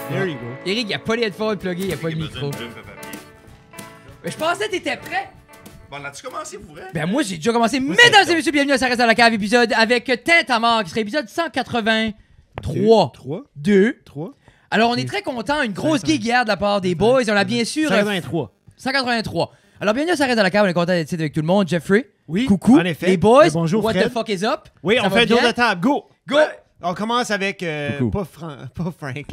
There you go. Eric, il n'y a pas les headphones pluggés, il n'y a pas le micro. Mais je pensais que t'étais prêt. Bon, as-tu commencé pour vrai? Ben moi, j'ai déjà commencé. Mesdames et messieurs, bienvenue à Ça reste dans la cave, épisode avec Tintamarre, qui serait épisode 183. 2. Alors, on est très contents, une grosse guéguerre de la part des boys. On a bien sûr... 183. Alors, bienvenue à Ça reste dans la cave, on est content d'être ici avec tout le monde. Jeffrey. Oui, coucou. en effet. Les boys. Et bonjour, What Fred. the fuck is up? Oui, Ça on va fait un tour bien? de table. Go! Go! On commence avec... pas Frank.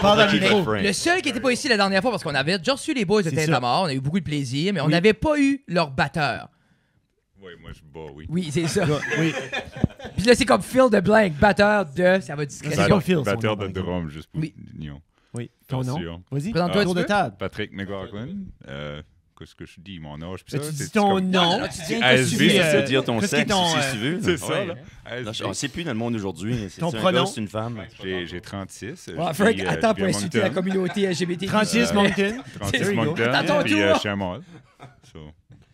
Parle dans le Mais micro. le seul qui n'était pas ici la dernière fois, parce qu'on avait déjà reçu les boys de C'est Tintamarre, on a eu beaucoup de plaisir, mais on Oui. n'avait pas eu leur batteur. Oui, moi je bats, oui. Oui, c'est ça. Oui. Puis là, c'est comme Phil de Blank, batteur de... Ça va discrétion. C'est comme Phil, son Batteur nom, de par exemple. drum, juste pour Oui. l'union. Oui. Ton nom? Attention. Vas-y. Présente-toi, Tour tu de veux? table. Patrick McLaughlin. Qu'est-ce que je dis, mon âge? Pis Tu ça, dis c'est ton comme- nom. Là, tu viens de ASV, te ça Tu euh, veux dire ton qu'est-ce qui est sexe ton, aussi, si tu veux. C'est ça, Ouais. là. Là, on sait plus dans le monde d'aujourd'hui. C'est Ton un pronom? gars, c'est une femme. J'ai 36. Ouais, Frank, attends pour insulter la communauté LGBT. 36 Moncton. 36 There you go. Moncton, Attends ton puis tour. je suis à Montréal. So,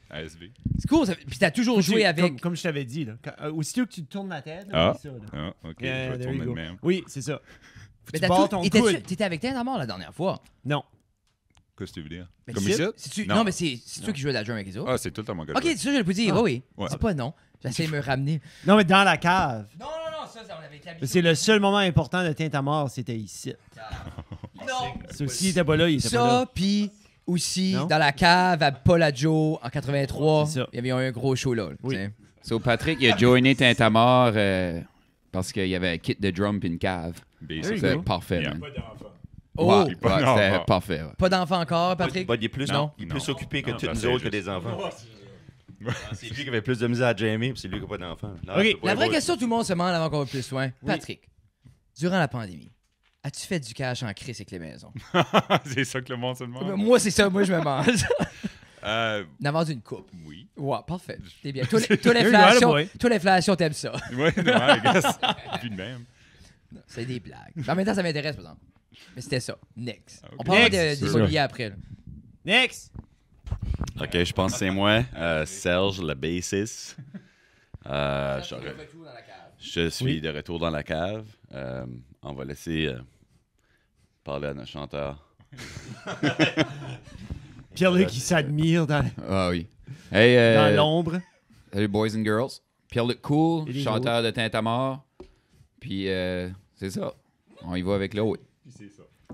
ASV. C'est cool, ça... puis t'as toujours joué avec... Comme je t'avais dit, là. Aussitôt que tu tournes la tête, Ah, c'est ça, là. ah, OK, Yeah, je vais there tourner you de go. même. Oui, c'est ça. Faut que Mais tu barres ton coude. t'étais avec Tintamarre la dernière fois. Non. Qu'est-ce que tu veux dire? Mais Comme c'est- ici? c'est-tu- Non. Non, mais c'est toi qui jouais de la drum avec les autres. Ah, c'est tout le temps mon gars. Ok, c'est ça que je peux dire. Ah. Oui. Ouais. C'est pas non. J'essaie de me ramener. Non, mais dans la cave. Non, ça, on avait été Mais c'est le seul moment important de Tintamarre, c'était ici. Non. Ça aussi, il était pas là, il était pas là. Ça, puis aussi, Non? dans la cave à Paul Adjo en 83, C'est ça. il y avait eu un gros show là. Oui. tu sais. So, Patrick, il a joiné Tintamarre parce qu'il y avait un kit de drum puis une cave. There you C'était go. parfait, Yeah. man. Oh, Ouais, pas ouais, d'enfant. c'était parfait. Ouais. pas d'enfant encore, Patrick? Bah, il est plus, Non. il est plus Non. occupé que Non, toutes ça, nous c'est autres que juste- des enfants. C'est lui qui avait plus de misère à jammer, puis c'est lui qui n'a pas d'enfants. Là, Ok, je peux pas La vraie voir- question, tout le monde se demande avant qu'on va plus loin. Patrick, durant la pandémie, as-tu fait du cash en crise avec les maisons? C'est ça que le monde se demande? Moi, c'est ça. Moi, je me mange. On a vendu une coupe. Oui. Ouais, parfait. T'es bien. Toi, There you go, l'inflation, boy. toi, l'inflation, t'aimes ça. Ouais, non, I guess. Puis de même. C'est des blagues. Mais en même temps, ça m'intéresse, par exemple. Mais c'était ça. Next. Ok. On parlera Next. des Sûr. immobiliers après. Là. Next! Ok, je pense que c'est moi, Serge, le bassiste. Je suis Oui. de retour dans la cave. On va laisser parler à notre chanteur. Pierre-Luc qui s'admire dans Ah oui. Hey, l'ombre. salut, boys and girls. Pierre-Luc Cool, Et les chanteur de Tintamarre. Puis, c'est ça. On y va avec l'autre.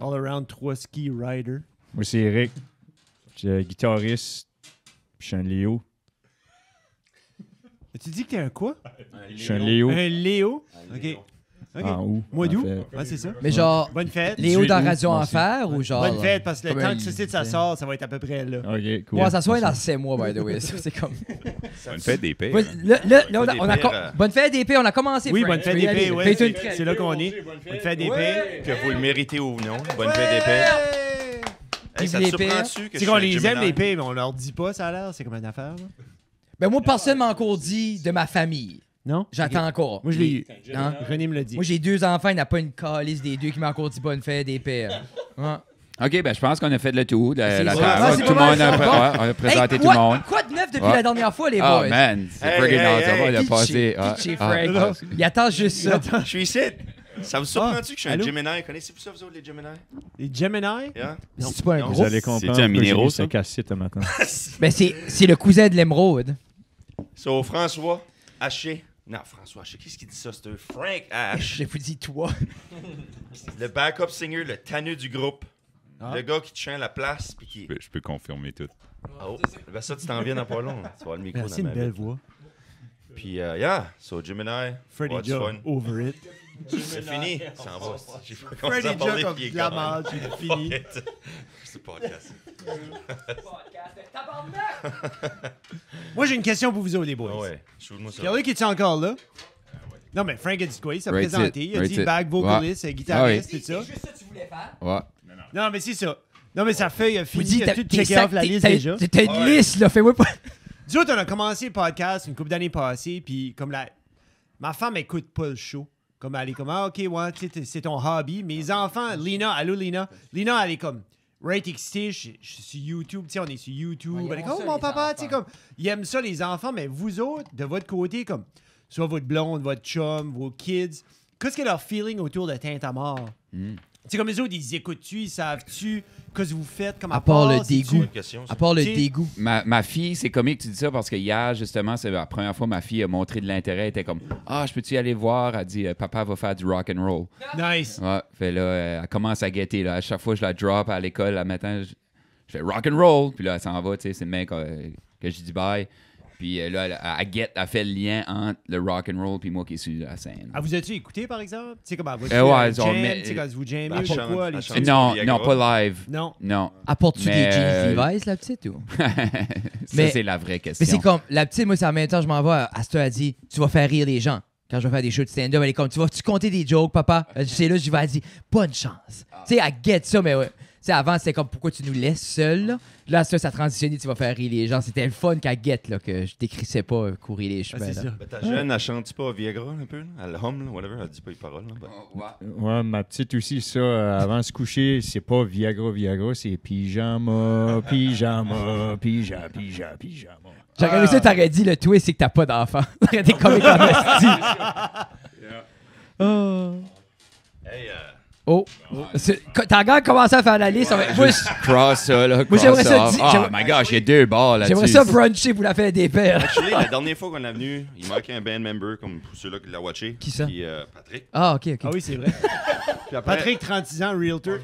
All around 3 ski rider. Moi, c'est Eric. Je suis guitariste. Puis je suis un Léo. Tu dis que t'es un quoi? Je suis un Léo. Un Léo? OK. En août. Mois en d'août? fait. Ouais, c'est ça. Mais genre, Bonne fête. Léo 18 dans août, Radio moi Enfer ou genre. Bonne fête, parce que le comme temps un- que ceci ça sort, ça va être à peu près là. Ok, cool. Ouais, ça soit dans 7 mois, by the way. Ça, c'est comme. Bonne fête des pères. Ouais, là, on a des pères, bonne fête d'épée, on a commencé. Oui, Frank. bonne fête Tu peux y d'épée, aller. ouais. Paye-toi une C'est crête. c'est là qu'on est. Bonne fête d'épée. Que vous le méritez ou non. Bonne fête des pères. Hey, ça te Vive les surprend-tu que C'est je qu'on suis un les aime, Gemini? les pires, mais on leur dit pas, ça a l'air. C'est comme une affaire, là. Ben, moi, personne m'a encore dit de ma famille. Non? J'attends Ok. encore. Moi, je l'ai eu. Hein? René me l'a dit. Moi, j'ai 2 enfants, il n'y a pas une calice des 2 qui m'a encore dit bonne fête des pères. Ouais. OK, ben je pense qu'on a fait le tour de la ça. table. Ouais, c'est Tout le pas mal monde ça. a, ouais, on a présenté Hey, tout le monde. Quoi de neuf depuis Ouais. la dernière fois, les Oh boys? man, c'est Hey, friggin' hey, awesome. On a Pitché, passé. pitché, Frank. Il attend juste ça. Je suis ici. Ça vous surprend-tu que je suis un allô? Gemini? Connaissez-vous ça, vous autres, les Gemini? Les Gemini? Yeah? C'est pas un Non. gros. Vous allez comprendre. C'est-tu un pourquoi j'ai minéraux, mis ça? ce casse-ci ce matin. Ben, c'est le cousin de l'émeraude. So, François Haché. Non, François Haché, qu'est-ce qu'il dit ça? C'est un Frank H. Je vous dis, toi. Le backup singer, le tanneux du groupe. Ah. Le gars qui te tient la place. Puis qui... Je peux confirmer tout. Oh, ben ça, tu t'en viens dans pas long. Tu vas avoir le micro Merci, dans une ma belle bite. voix. Puis, yeah, so Gemini, Freddie what's Joe, fun? over it. C'est fini. Ça en va. J'ai pas commencé Freddie à Joe parler, comme puis il est de la gone. merde, c'est fini. C'est pas podcast. Moi, j'ai une question pour vous autres, les boys. Ah ouais, shoot-moi ça. Pierre-Luc, es-tu encore là? Non, mais Frank a dit quoi? Il s'est Right présenté. it, Il a right dit it. back vocalist, guitariste, tout ça. juste ça que tu voulais faire. Ouais. Non, mais c'est ça. Non, mais sa feuille a Vous fini. dis, Il a tout checké off la liste déjà. T'as une liste, là. Fais-moi pas. Nous autres, on a commencé le podcast une couple d'années passées, puis comme ma femme écoute pas le show. Comme elle est comme, ah, ok, ouais, tu sais, c'est ton hobby. Mes enfants, Lina, allô Lina. Lina, elle est comme, right excité, je suis sur YouTube, tu sais, on est sur YouTube. Ouais, Elle est ils aiment comme, ça, oh, mon les papa, tu sais, enfants. comme, ils aiment ça, les enfants, mais vous autres, de votre côté, comme, soit votre blonde, votre chum, vos kids, qu'est-ce que leur feeling autour de Tintamarre? sais, comme les autres, ils écoutent-tu, ils savent-tu qu'est-ce que vous faites, comme À part le c'est-tu- dégoût. Question, ça. À part le Tu sais- dégoût. Ma fille, c'est comique que tu dis ça parce que hier, justement, c'est la première fois que ma fille a montré de l'intérêt. Elle était comme je peux-tu aller voir? Elle dit papa va faire du rock and roll. Nice. Ouais, fait là, elle commence à guetter. Là. À chaque fois que je la drop à l'école, le matin, je fais rock and roll. Puis là, elle s'en va, tu sais, c'est le mec que je dis bye. Puis là, elle fait le lien entre le rock and roll puis moi qui suis sur la scène. Ah, vous avez-tu écouté, par exemple? Tu sais, comme, vous ouais, jam, mais- tu sais, quand vous jammez Elle ou chante, quoi? elle les chante. tunes? Non, Viagra. non, pas live. Non. Non. Apportes-tu Mais, des jeans Levi's, la petite, ou? Ça, Mais- c'est la vraie question. Mais c'est comme, la petite, moi, c'est en même temps, je m'en vais, Asta a dit, tu vas faire rire les gens. Quand je vais faire des shows de stand-up, elle est comme, tu vas-tu compter des jokes, papa? C'est là, je vais, elle dit, bonne chance. Tu sais, elle guette ça, mais ouais. Tu sais, avant, c'était comme, pourquoi tu nous laisses seuls, là? Ça a transitionné, tu vas faire rire les gens. C'était le fun qu'elle guette, là, que je décrissais pas courir les Ah, chemins, c'est là. ça. Ben, ta jeune, elle chante pas Viagra un peu? Là? Elle hum, là, whatever, elle dit pas les paroles. Là. Ben. Ouais, ma petite aussi, ça, avant de se coucher, c'est pas Viagra, c'est pyjama, pyjama, pyjama, pyjama, pyjama. J'aurais réussi, t'aurais dit, le twist, c'est que t'as pas d'enfant. T'aurais été comique en esti. Oh. Hey, Oh. T'as encore commencé à faire la liste. Moi, Cross ça, là. Moi, j'aimerais cross ça off. dire- Oh j'aimerais- my gosh, il y a 2 barres là-dessus. j'aimerais ça bruncher pour la faire des pères. actually, la dernière fois qu'on est venu, il manquait un band member, comme pour ceux-là qui l'ont watché. Qui ça? Puis Patrick. Ah, ok, ok. Ah oui, c'est vrai. Puis après, Patrick, 36 ans, realtor.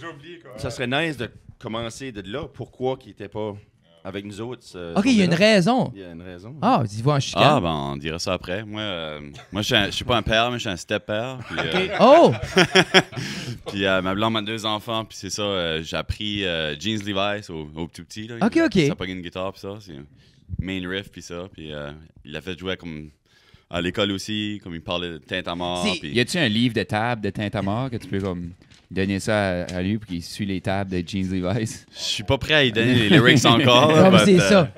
ça serait nice de commencer de là. Pourquoi qu'il était pas avec nous autres? Ok, il y a une raison. Il y a une raison. Ah, dis-moi en chicane. Ah, ben, on dira ça après. Moi, je suis pas un père, mais je suis un step-père. Puis, Oh! puis ma blonde a 2 enfants, puis c'est ça, j'ai appris Jeans Levi's au tout petit. Là. Ok, ok. Ça pogne une guitare, puis ça. C'est main riff, puis ça. Puis il l'a fait jouer comme à l'école aussi, comme il parlait de Tintamarre. C'est- Puis Y a-tu un livre de table de Tintamarre que tu peux comme donner ça à lui pour qu'il suit les tables de Jeans Levi's? je suis pas prêt à y donner les lyrics encore. là, Non, mais but, c'est ça.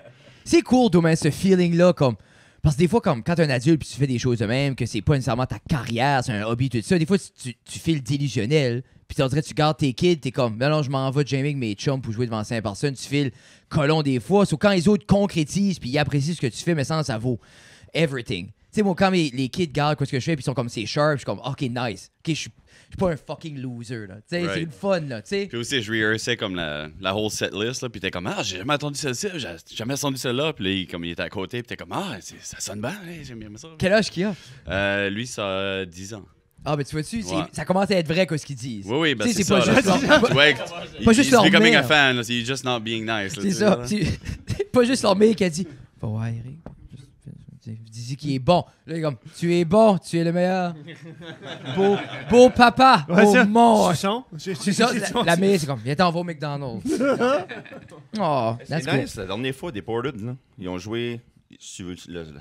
C'est cool, Domaine, ce feeling-là, comme. Parce que des fois, comme quand t'es un adulte puis tu fais des choses de même, que c'est pas nécessairement ta carrière, c'est un hobby, tout ça, des fois, tu fais le délusionnel. Puis on dirait tu gardes tes kids, t'es comme, non, je m'en vais jammer avec mes chums pour jouer devant 5 personnes, tu files colon des fois. Sauf quand les autres concrétisent puis ils apprécient ce que tu fais, mais ça vaut everything. Tu sais, moi, quand les kids regardent ce que je fais, puis ils sont comme, c'est sharp, je suis comme, OK, nice. OK, je suis pas un fucking loser, là. Tu sais, c'est Right. le fun, là, tu sais. Puis aussi, je rehearsais comme la whole set list, là, puis t'es comme, j'ai jamais entendu celle-ci, j'ai jamais entendu celle-là, puis là, il était à côté, puis t'es comme, ça sonne bien, hey, j'aime bien ça. Quel âge qu'il a? Lui, ça a 10 ans. Ah, ben tu vois-tu, Ouais. ça commence à être vrai, quoi, ce qu'ils disent. Oui, oui, ben Tu sais, c'est ça. pas là. juste leur- Ouais, pas juste leur he's becoming mère. a fan, là, so he's just not being nice. là, C'est tu sais, ça. là. C'est pas juste leur mère qui a dit va voir Eric. Dis qu'il est bon. Là, il est comme tu es bon, tu es le meilleur. Beau papa. Ouais, Oh ça. mon. Suçon. C'est ça, la mère, c'est comme viens t'en va au McDonald's. Oh, C'est that's cool. nice. La dernière fois, Deported, là, ils ont joué, si tu veux,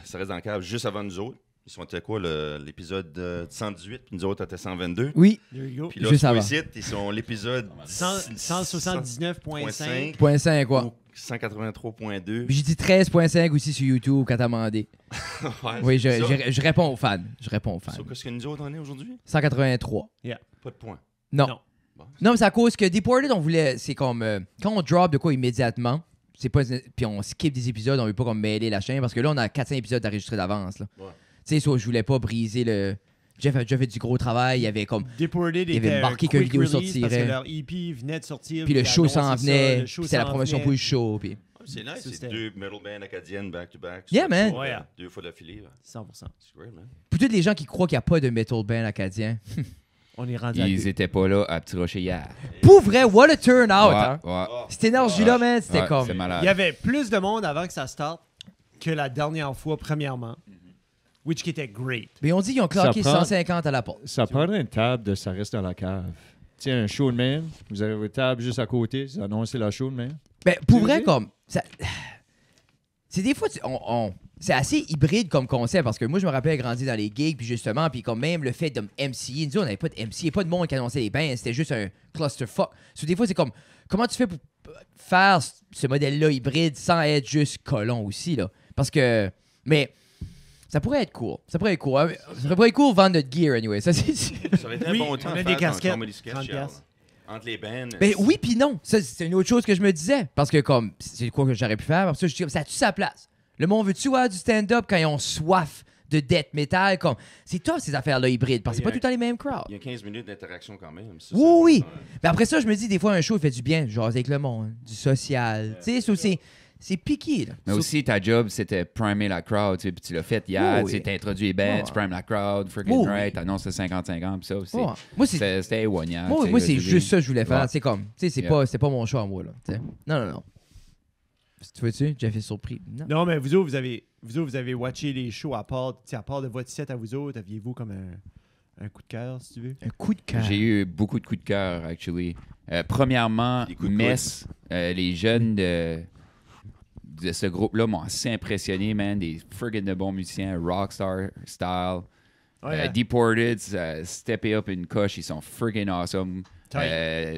ça reste dans le cave, juste avant nous autres. Ils sont à quoi, l'épisode 118, puis nous autres, on était 122. Oui, There you go. Puis là, Juste sur avant. le site, ils sont l'épisode 179.5. point 5 quoi. ou 183.2. Puis j'ai dit 13.5 aussi sur YouTube quand t'as demandé. Ouais, Oui, c'est ça. je réponds aux fans. Je réponds aux fans. So, qu'est-ce que nous autres, on est aujourd'hui? 183. Pas de points. Non. Non. Bon. Non, mais c'est à cause que Deported, on voulait. C'est comme. Quand on drop de quoi immédiatement, c'est pas. Puis on skip des épisodes, on veut pas comme mêler la chaîne parce que là, on a 400 épisodes enregistrés d'avance. Là. Ouais. Tu sais, soit je voulais pas briser le. Jeff a déjà fait du gros travail, il y avait comme. Deported Il avait était marqué un qu'une quick vidéo release parce que sortirait. leur EP venait de sortir. Puis le ils show s'en annonçaient ça, venait, le puis show c'était la s'en promotion venait. pour le show. Puis... C'est nice, Ça, c'est c'était- 2 metal bands acadiennes back-to-back. Yeah, man. Ouais. 2 fois d'affilée. là. 100%. C'est great, man. Pour tous les gens qui croient qu'il n'y a pas de metal band acadien. On est rendu à Ils deux. étaient pas là à Petit Rocher hier. Pour vrai, what a turn out! hein? Ouais. Cette énergie-là, man, c'était Ouais, comme. c'est malade. Il y avait plus de monde avant que ça starte que la dernière fois, premièrement. Which qui était great. Mais on dit qu'ils ont claqué Ça prend- 150 à la porte. Ça prendrait une table de ça reste dans la cave. Tiens, un show de même, vous avez votre table juste à côté, ça annonce la show de même. Ben, pour Tu vrai, veux comme. C'est des fois, c'est assez hybride comme concept parce que moi, je me rappelle grandir dans les gigs, puis justement, puis comme même le fait de MCI, nous, on n'avait pas de MC, pas de monde qui annonçait les bands, c'était juste un clusterfuck. So, des fois, c'est comme, comment tu fais pour faire ce modèle-là hybride sans être juste colon aussi, là? Parce que, mais. Ça pourrait être cool. Ça pourrait être cool. Ça pourrait être cool vendre notre gear, anyway. Ça, c'est sûr. Ça aurait été un Oui, bon temps on a de des faire casquettes, ton comedy sketch, 30 Charles. piastres. Entre les bands. Ben oui, puis non. Ça, c'est une autre chose que je me disais. Parce que, comme, c'est quoi que j'aurais pu faire. Parce que je dis, ça a-tu sa place? Le monde veut-tu avoir du stand-up quand ils ont soif de death metal. Comme, c'est tough, ces affaires-là hybrides, parce que c'est pas tout le temps les mêmes crowds. Il y a 15 minutes d'interaction quand même. Ça, Oui. Mais après ça, je me dis, des fois, un show, il fait du bien, genre avec le monde, du social. Tu sais, c'est piqué, là. Mais aussi, ta job, c'était primer la crowd. Puis tu l'as fait hier, Oui. tu introduit les bands, tu primes la crowd, freaking right, t'annonces le 50-50, puis ça aussi. Ouais. Moi, C'était éloignant. moi, c'est juste ça que je voulais faire. Ouais. C'est comme, tu sais, c'est pas mon show à moi, là. T'sais. Non. Tu vois-tu? Jeff est surpris. Non, mais vous autres, vous avez watché les shows à part de votre set à vous autres. Aviez-vous comme un coup de cœur, si tu veux? Un coup de cœur. J'ai eu beaucoup de coups de cœur, actually. Premièrement, Des coups de Mess, les jeunes de ce groupe-là m'ont assez impressionné, man. Des friggin' de bons musiciens, rockstar style. Deported, Step Up une coche, ils sont friggin' awesome.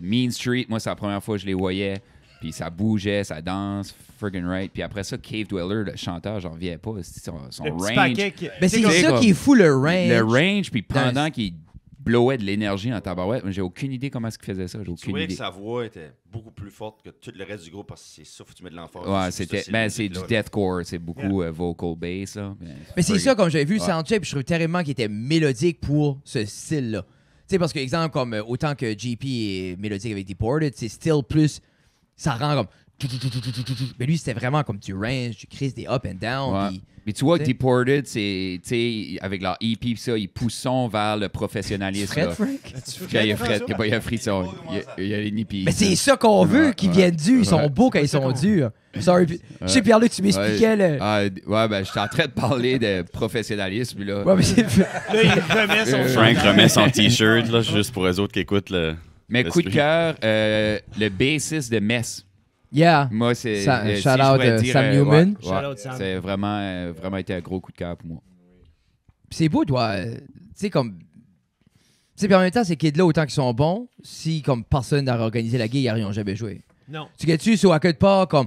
Mean Street, moi, c'est la première fois que je les voyais. Puis ça bougeait, ça danse, friggin' right. Puis après ça, Cave Dweller, le chanteur, j'en reviens pas. Son range. Mais c'est comme- ça qui est fou, le range. Le range, puis pendant qu'il blowait de l'énergie en tabarouette, j'ai aucune idée comment est-ce qu'il faisait ça. J'ai Tu aucune voyais idée. que sa voix était beaucoup plus forte que tout le reste du groupe parce que c'est ça, faut que tu mets de l'emphase. Ouais, sur c'était, ce c'est du style-là. deathcore, c'est beaucoup vocal bass. Là. Mais c'est ça, comme j'avais vu le Ouais. soundcheck, puis je trouvais terriblement qu'il était mélodique pour ce style-là. Tu sais, parce que, exemple, comme autant que JP est mélodique avec Deported, c'est still plus. Ça rend comme. Mais lui, c'était vraiment comme du range, du crise des up and down. Ouais. Puis, Mais tu vois, t'sais. Deported, c'est, tu sais, avec leur EP, pis ça, ils poussent vers le professionnalisme. Fred, là. Frank? Quand il y a Fred, il y a frisson. Il y a les nippies. Mais c'est ça qu'on veut, qu'ils viennent durs. Ils sont Ouais. beaux quand ils sont durs. Sorry. Je sais, Pierre-Luc, tu m'expliquais. Ouais, ben, j'étais en train de parler de professionnalisme, puis là. Ouais, mais c'est. Là, il remet son Frank remet son T-shirt, là, juste pour eux autres qui écoutent le. Mais le coup de stream. cœur, le bassiste de Mess. Yeah. Moi, c'est. si Shout je out pouvais dire, Sam Newman. ouais, Shout out Sam. c'est vraiment été un gros coup de cœur pour moi. Puis c'est beau, toi. Tu sais, comme. Tu sais, puis en même temps, ces kids-là, autant qu'ils sont bons, si, comme personne n'a organisé la gig, ils n'ont jamais joué. Non. Tu gagnes-tu, sur à quelque part, comme.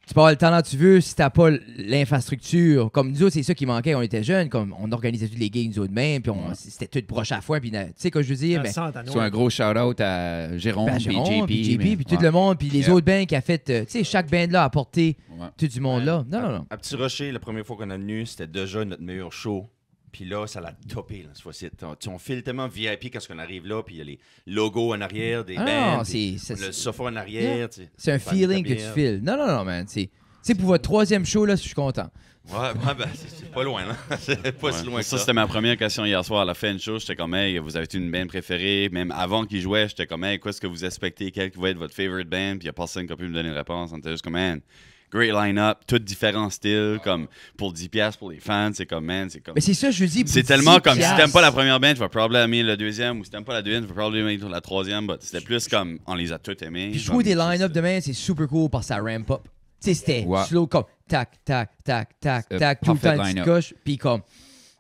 Tu peux avoir le talent que tu veux si t'as pas l'infrastructure. Comme nous autres, c'est ça qui manquait. On était jeunes, comme on organisait toutes les gigs nous autres mêmes, puis c'était tout broche à foin. Puis tu sais, comme je veux dire, mais. C'est un gros shout-out à Jérôme, Ben, puis Jérôme, JP. puis JP, mais- puis tout ouais. le monde, puis les Yeah. autres bands qui a fait. Tu sais, chaque band là a apporté Ouais. tout du monde là. Non. À Petit Rocher, la première fois qu'on est venu, c'était déjà notre meilleur show. Puis là, ça l'a topé, là, cette fois-ci. On file tellement VIP quand on arrive là, puis il y a les logos en arrière des Ah, bands, non, puis c'est le sofa en arrière. tu sais. c'est un Faire de feeling ta que tu bière. files. Non, man. C'est pour votre troisième show, là, je suis content. Ouais, ben, c'est pas loin, là. C'est pas si loin Ouais. que ça. Ça, c'était ma première question hier soir à la fin de show. J'étais comme, hey, vous avez une band préférée? Même avant qu'ils jouaient, j'étais comme, hey, qu'est-ce que vous expectez? Quel va être votre favorite band? Puis il n'y a personne qui a pu me donner une réponse. On était juste comme, man, great line-up, tous différents styles, comme pour 10$ pour les fans. C'est comme, man, c'est comme. Mais c'est ça, je dis. C'est tellement comme si t'aimes pas la première band, tu vas probablement aimer le deuxième, ou si t'aimes pas la deuxième, tu vas probablement aimer la troisième. But c'était plus comme, on les a tous aimés. Puis je trouve des Comme, line-up demain, c'est super cool parce que ça ramp up. Tu sais, c'était Ouais. slow comme tac, tac, tac, tac, tac, tout le parfait temps une petite line-up. coche, puis comme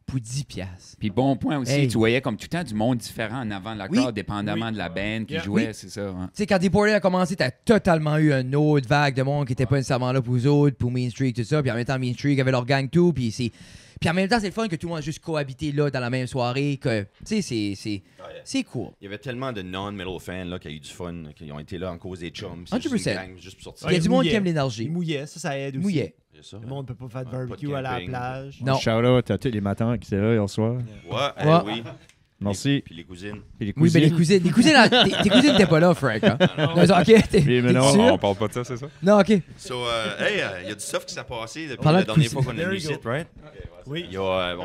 pour 10$. Puis bon point aussi, Hey. tu voyais comme tout le temps du monde différent en avant de la Oui. crowd, dépendamment de la band qui Yeah. jouait, Oui. c'est ça. Hein. Tu sais, quand Deported a commencé, t'as totalement eu une autre vague de monde qui était pas nécessairement là pour vous autres, pour Mean Street, tout ça. Puis en même temps, Mean Street avait leur gang tout. Puis en même temps, c'est le fun que tout le monde a juste cohabité là dans la même soirée. Que, tu sais, c'est cool. Il y avait tellement de non-metal fans là, qui a eu du fun, qui ont été là en cause des chums. 100%. Juste pour sortir. Il y a du monde qui aime Il l'énergie. mouillait, ça aide aussi. Mouillait. C'est ça. Le monde peut pas faire de Ouais, barbecue pas de à la camping. plage. Non. Shout-out à tous les matins qui étaient là hier soir. Ouais, Ouais. oui. Merci. Puis les cousines. Puis les Oui, mais cousines. les cousines, tes cousines n'étaient pas là, Frank. Hein? Non, ok, t'es Oui, mais non, sûr? On parle pas de ça, c'est ça? Non, ok. So, hey, il y a du stuff qui s'est passé depuis Parlant la de dernière cousines. fois qu'on est venu ici, right? Oui. Il y a,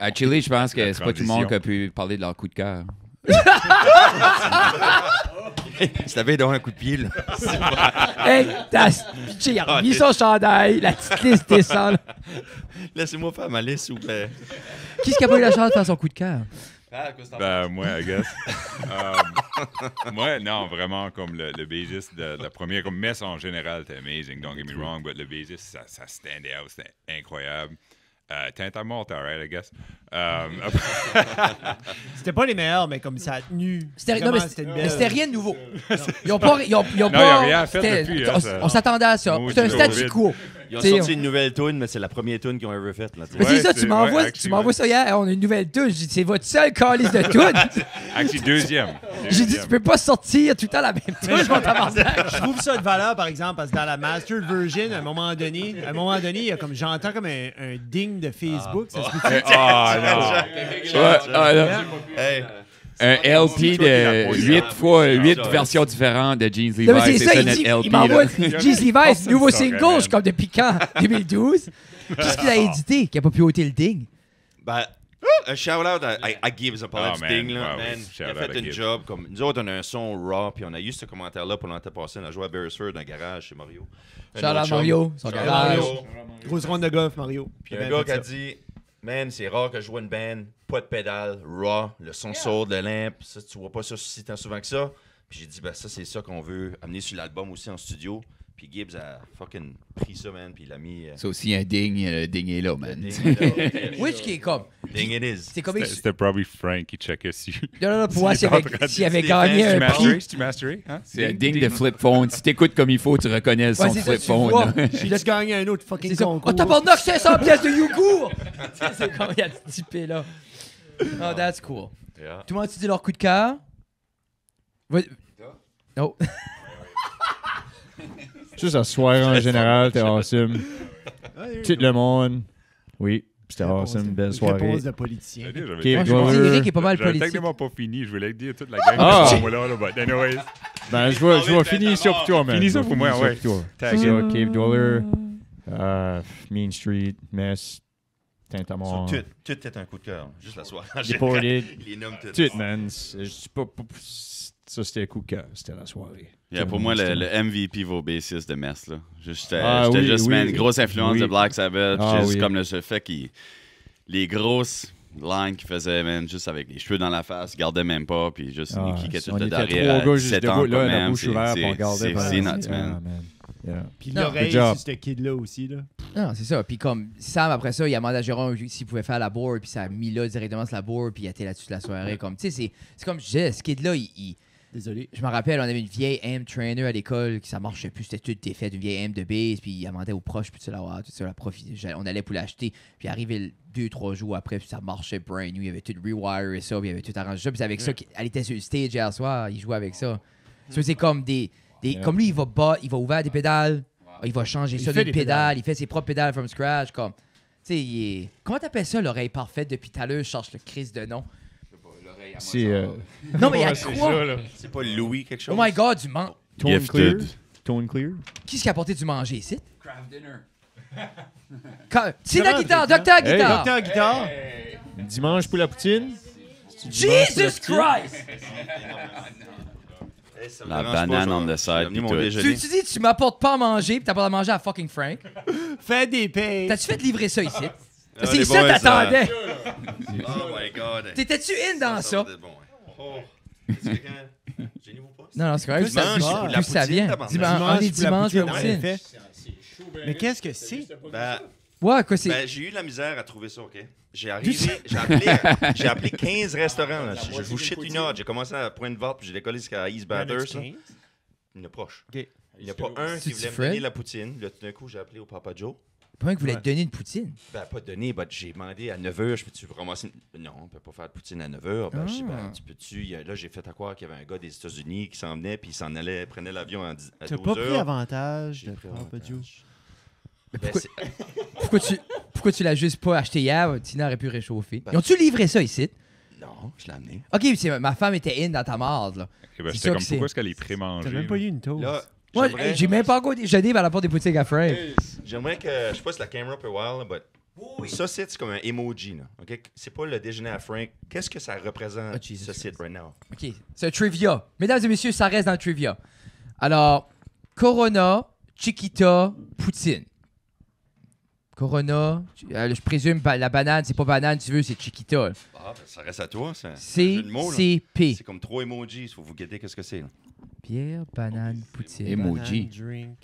À Chili, je pense que La c'est pas tout le monde transition. qui a pu parler de leur coup de cœur. si t'avais donné un coup de pied, là. Hey, t'as pitché, il a remis son chandail, la petite liste descend. là. Laissez-moi faire ma liste, s'il vous plaît. Qui est-ce qui a pas eu la chance de faire son coup de cœur? Ben, moi, I guess. Moi, non, vraiment, comme le bassiste de la première, comme Mess en général, c'était amazing, don't get me wrong, but le bassiste, ça stand out, c'était incroyable. Teinte à mort, right, I guess. C'était pas les meilleurs, mais comme ça a tenu. C'était, non, Vraiment, mais c'était une mais belle. c'était rien de nouveau. Ils ont pas. Ils ont Non, pas ils ont rien fait c'était- depuis, hein, ça. on s'attendait à ça. Moi, C'est un du statu Covid. quo. Ils ont T'sais, sorti une nouvelle tune, mais c'est la première tune qu'ils ont ever faite. Là, Mais c'est Ouais, ça, tu c'est- m'envoies ouais, tu m'envoies ça hier. On a une nouvelle tune. J'ai dit, c'est votre seul calice de tune. Actually, deuxième. J'ai dit, tu peux pas sortir tout le temps la même tune, mon tabarnak. Je trouve ça de valeur, par exemple, parce que dans la mastered version, à un moment donné, il y a comme j'entends comme un ding de Facebook. Ça se peut-tu? Ah, non. Ouais, ah, là. Hey, Un LP de 8 fois 8 Ouais. versions différentes de Jeans Non, mais Levi's. c'est ça, notre il LP. m'envoie là. Jeez Levi's, nouveau ça, single. man. Je suis comme depuis quand? 2012? Qu'est-ce qu'il a édité qui a pas pu ôter le ding? ben, un shout-out à Gibbs, on parlait Oh, du man. ding, là, Wow, man. shout Il a out fait à une Gibbs. job. Comme, nous autres, on a un son raw, puis on a eu ce commentaire-là pour l'année passée. On a joué à Beresford dans un garage chez Mario. Un Shout out autre chum. Mario, son Shout out garage. Mario. Grosse ronde de golf, Mario. Puis un gars qui a dit, man, c'est rare que je vois une band, pas de pédale, raw, le son sourd, le lamp, ça, tu vois pas ça si tant souvent que ça. Puis j'ai dit, ben ça, c'est ça qu'on veut amener sur l'album aussi en studio. Puis Gibbs a fucking pris ça, man, puis il l'a mis. C'est aussi un ding, le ding est là, man. Which qui est comme. Ding it is. C'est comme. C'était probably Frank qui checkait si. Non, non, non, pour voir s'il avait des gagné fans, un tu prix. Mastery? Tu mastery? Hein? C'est un ding de flip phone. Si t'écoutes comme il faut, tu reconnais le son Ouais, de c'est ça, flip tu phone. vois. là. J'ai gagné un autre fucking C'est ça. concours. Oh, tabarnak, 500 pièces de Yougour! C'est comme il y a ce typé là. Oh, that's cool. Yeah. Tout le monde a dit leur coup de cœur? Oh. Juste la soirée en général, t'es awesome. Tout le monde. Oui, c'était awesome. Belle soirée. Réponse de politicien. Keith Je pense que Goller. Eric est pas mal J'avais politique. techniquement pas fini. Je voulais dire toute la gang. Ah. Pour moi, là, but anyways. Ben, je vais finir ça pour toi, man. Finis ça Je vais pour moi, finir ça ouais. pour toi. Tag Ça, it. Cave Dweller, Mean Street, Mess, Tintamont, Tout est un coup de cœur. Juste la soirée. Deported. Il les nomme tous. Tout, man. Ça, c'était un coup de cœur. C'était la soirée. Yeah, pour moi, le MVP vaut bassiste de Mess. Là. J'étais Oui, juste, oui. man, grosse influence Oui. de Black Sabbath. Ah, Juste oui. comme le fait qu'il. Les grosses lines qu'il faisait, man, juste avec les cheveux dans la face, il gardait même pas, puis juste Ah, il kickait tout on le était derrière. trois gars juste 17 ans, debout, là, quand la même. bouche ouverte, on regardait. C'est nuts, Yeah, man. Yeah. Puis Non. l'oreille Good job. sur ce kid-là aussi. Là. Non, c'est ça. Puis comme Sam, après ça, il a demandé à Jérôme s'il pouvait faire la board, puis ça a mis là directement sur la board, puis il était là-dessus de la soirée. Comme, tu sais, c'est comme je disais, ce kid-là, Désolé. je me rappelle, on avait une vieille amp trainer à l'école qui ça marchait plus, c'était tout défait, une vieille amp de base, puis il demandait aux proches, puis tu l'avoir, tout ça, la on allait pour l'acheter, puis arrivé 2-3 jours après, puis ça marchait brand new, il avait tout rewire et ça, puis il avait tout arrangé ça, puis c'est avec ça qu'elle était sur le stage hier soir, il jouait avec ça. So, c'est comme comme lui, il va ouvrir des pédales, il va changer ça fait d'une des pédale, il fait ses propres pédales from scratch, comme, tu sais, il est... Comment t'appelles ça, l'oreille parfaite? Depuis tout à l'heure, je cherche le Chris de nom. C'est Non, mais il y a Ouais, c'est quoi? ça, là. C'est pas Louis quelque chose? Oh my God, du man... Tone Gifted. Clear. Tone Clear. Qui est-ce qui a apporté du manger ici? Craft dinner. C'est la guitare, Docteur Hey, Guitare! Docteur Guitare. Dimanche pour la poutine. Jesus Christ! Hey, ça me La dérange banane pas, on je the vais side, amener puis mon tout. déjeuner. Tu dis, tu m'apportes pas à manger, puis t'apportes à manger à fucking Frank. Fais des payes. T'as-tu fait livrer ça ici? Ah, C'est les ça boys, t'attendais. Oh my God. T'étais-tu in dans ça? va être bon, hein. Oh. Est-ce que quand- Gênez-vous pas? Non, non, c'est correct. Dimanche, Plus pour la ça poutine, vient. tabarnak. On est dimanche, pour la la poutine. poutine. Mais qu'est-ce que c'est? Ben, Ouais, quoi, c'est... ben, j'ai eu de la misère à trouver ça, OK? J'ai appelé 15 restaurants. Là. Je vous shit une heure. J'ai commencé à Pointe-Verte, puis j'ai décollé jusqu'à East Bathurst. là. Il n'y en a proche. OK. Il n'y a pas un qui C'est-tu voulait me Fred? donner la poutine. Là, tout d'un coup, j'ai appelé au Papa Joe. Pas un qui voulait te donner une poutine. Ben, pas donné, ben, j'ai demandé à 9h, je peux-tu ramasser Non, on peut pas faire de poutine à 9h. Ben, je dis, ben, tu peux-tu... Là, j'ai fait à croire qu'il y avait un gars des États-Unis qui s'en venait, puis il s'en allait, prenait l'avion à 12h. T'as pas pris avantage J'ai de pris Papa avantage. Joe. Ben, Pourquoi tu l'as juste pas acheté hier? Tina aurait pu réchauffer. Ben- Ils ont-tu livré ça ici? non, je l'ai amené. Ok, ma femme était in dans ta marde, là. Eh ben, C'est j'étais ça comme, que c'est. pourquoi est-ce qu'elle est pré-mangée? T'as même pas eu une toast. Là, Moi, j'aimerais- j'ai même pas encore déjeuné vers la porte des boutiques à Frank. J'aimerais que... Je sais pas si la caméra peut voir, là, but... Ça, c'est comme un emoji, là. OK? C'est pas le déjeuner à Frank. Qu'est-ce que ça représente, Oh, Jesus ce site, right now? OK, c'est un trivia. Mesdames et messieurs, ça reste dans le trivia. Alors, Corona, Chiquita, Poutine. Corona, je présume la banane, c'est pas banane, tu veux, c'est Chiquita. Ah, ben, ça reste à toi. C'est un jeu de mots, là. CCP. C'est comme 3 emojis. Il faut vous guetter qu'est-ce que c'est. là. Bière, banane, poutine. Emoji. Banane, drink,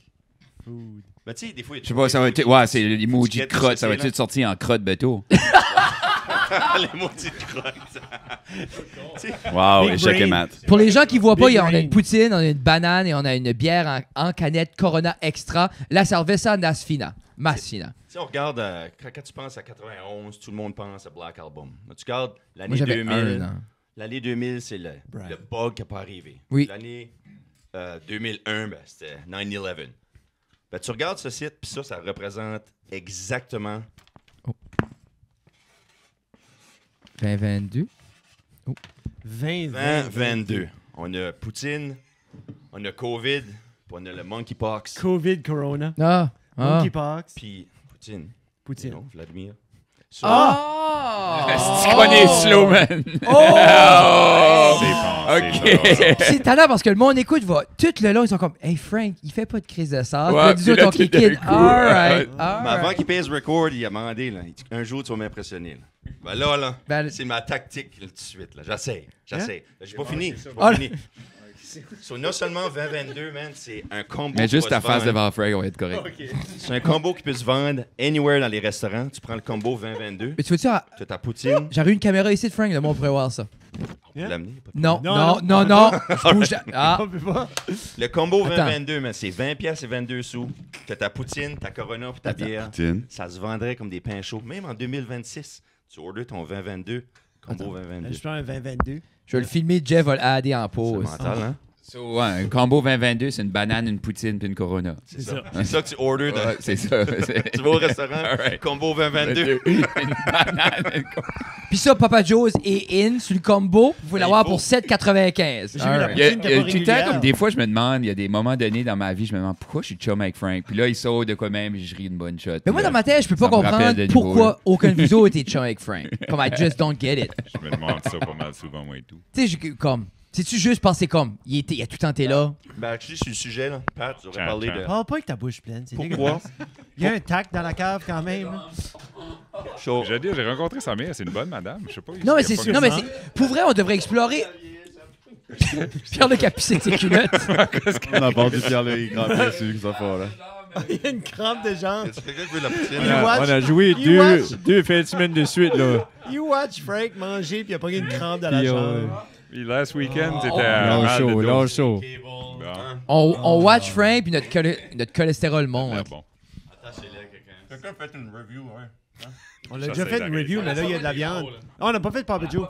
food. Ben, tu sais, des fois, il y a Je sais pas, ça va être. Ouais, c'est l'emoji de Tu guettes crotte. ce Ça va que c'est, être sorti en crotte bateau. l'emoji de crotte. Wow, Big échec et brain. mat. Pour les gens qui voient pas, Big on a brain. une poutine, on a une banane et on a une bière en canette Corona Extra, la Cerveza Nasfina. Massina. Si on regarde, quand tu penses à 91, tout le monde pense à Black Album. Là, tu regardes Moi, l'année j'avais 2000. 1 an. L'année 2000, c'est le bug qui n'a pas arrivé. Oui. L'année 2001, c'était 9/11. Ben, tu regardes ce site, puis ça représente exactement 2022. 2022. On a Poutine, on a COVID, puis on a le monkeypox. COVID, Corona, Ah! monkeypox, Puis Poutine. Poutine. Non, Vladimir. C'est qu'on est slow, man. OK. C'est talent parce que le monde écoute, va tout le long, ils sont comme, hey Frank, il fait pas de crise de sable. Ouais, Puis puis là, ton tout d'un kid, coup, alright, Mais avant alright. qu'il pèse record, il a demandé, là, il dit, un jour, tu vas m'impressionner. Là. Ben là, Ben, c'est ma tactique là, tout de suite. Là. J'essaie. J'ai pas fini. J'ai Ah, pas fini. So, non seulement 2022, man, c'est un combo. Mais qui juste va ta se face vendre. devant Frank, on va être correct. C'est un combo qui peut se vendre anywhere dans les restaurants. Tu prends le combo 2022, Mais tu veux-tu, tu as ta poutine. j'aurais eu une caméra ici de Frank, le monde pourrait voir ça. On peut l'amener. pas de Non, Non, non, non, non. Je bouge. Ah, On peut pas. Le combo Attends. 2022, man, c'est 20 pièces et 22 sous. Tu as ta poutine, ta Corona puis ta bière. Poutine. Ça se vendrait comme des pains chauds. Même en 2026, tu orders ton 2022, combo Je 2022. prends un 2022. je vais le filmer, Jeff va l'adder en C'est pause. mental, hein? So, ouais, un combo 2022, c'est une banane, une poutine puis une Corona. C'est ça. C'est ça que tu orders. Ouais, c'est ça. Tu vas au restaurant, Alright. combo 2022. Une banane, une Corona. Puis ça, Papa Joe's est in sur le combo. Vous pouvez l'avoir il faut. pour 7,95. J'ai vu la Alright. Il y a, Poutine qui il y a est tout pas le temps, régulière. comme des fois, je me demande, il y a des moments donnés dans ma vie, je me demande pourquoi je suis chum avec Frank. Puis là, il sort de quoi même, je ris une bonne shot. Mais moi, dans ma tête, je peux pas ça me rappelle comprendre de nouveau, pourquoi là. aucun de vous autres était chum avec Frank. Comme, I just don't get it. Je me demande ça pas mal souvent, moi et tout. Tu sais, comme, c'est-tu juste parce que comme, il a tout le temps été là? Ben, actually, sur le sujet, là, Pat, tu aurais Tiens, parlé tiens. de Parle pas avec ta bouche pleine. C'est pourquoi. dégueulasse. Il y a un tac dans la cave quand même. là. Chaud. J'ai dit, j'ai rencontré sa mère, c'est une bonne madame. Je sais pas. Non, mais il y a c'est pas sûr. que Non, mais ça. c'est. Pour vrai, on devrait explorer. Pierre-Luc a pissé de ses culottes. On a parlé de Pierre-Luc Grand Pied sur ça fort, là. Il y a une crampe de jambes. Est-ce que quelqu'un qui veut de la poutine? You watch- On a joué you watch- deux fins de semaine de suite, là. You watch Frank manger puis il a pas eu une crampe dans la Puis, jambe. Puis last weekend, c'était Lâche mal de chaud, dos. lâche chaud. Bon. On watch Frank puis notre cholestérol monte. Ah, bon. Quelqu'un fait une review, hein? On a Ça, déjà c'est fait une d'arrêter. review, mais là, il y a de la viande. Ah, on n'a pas fait de Papa Joe.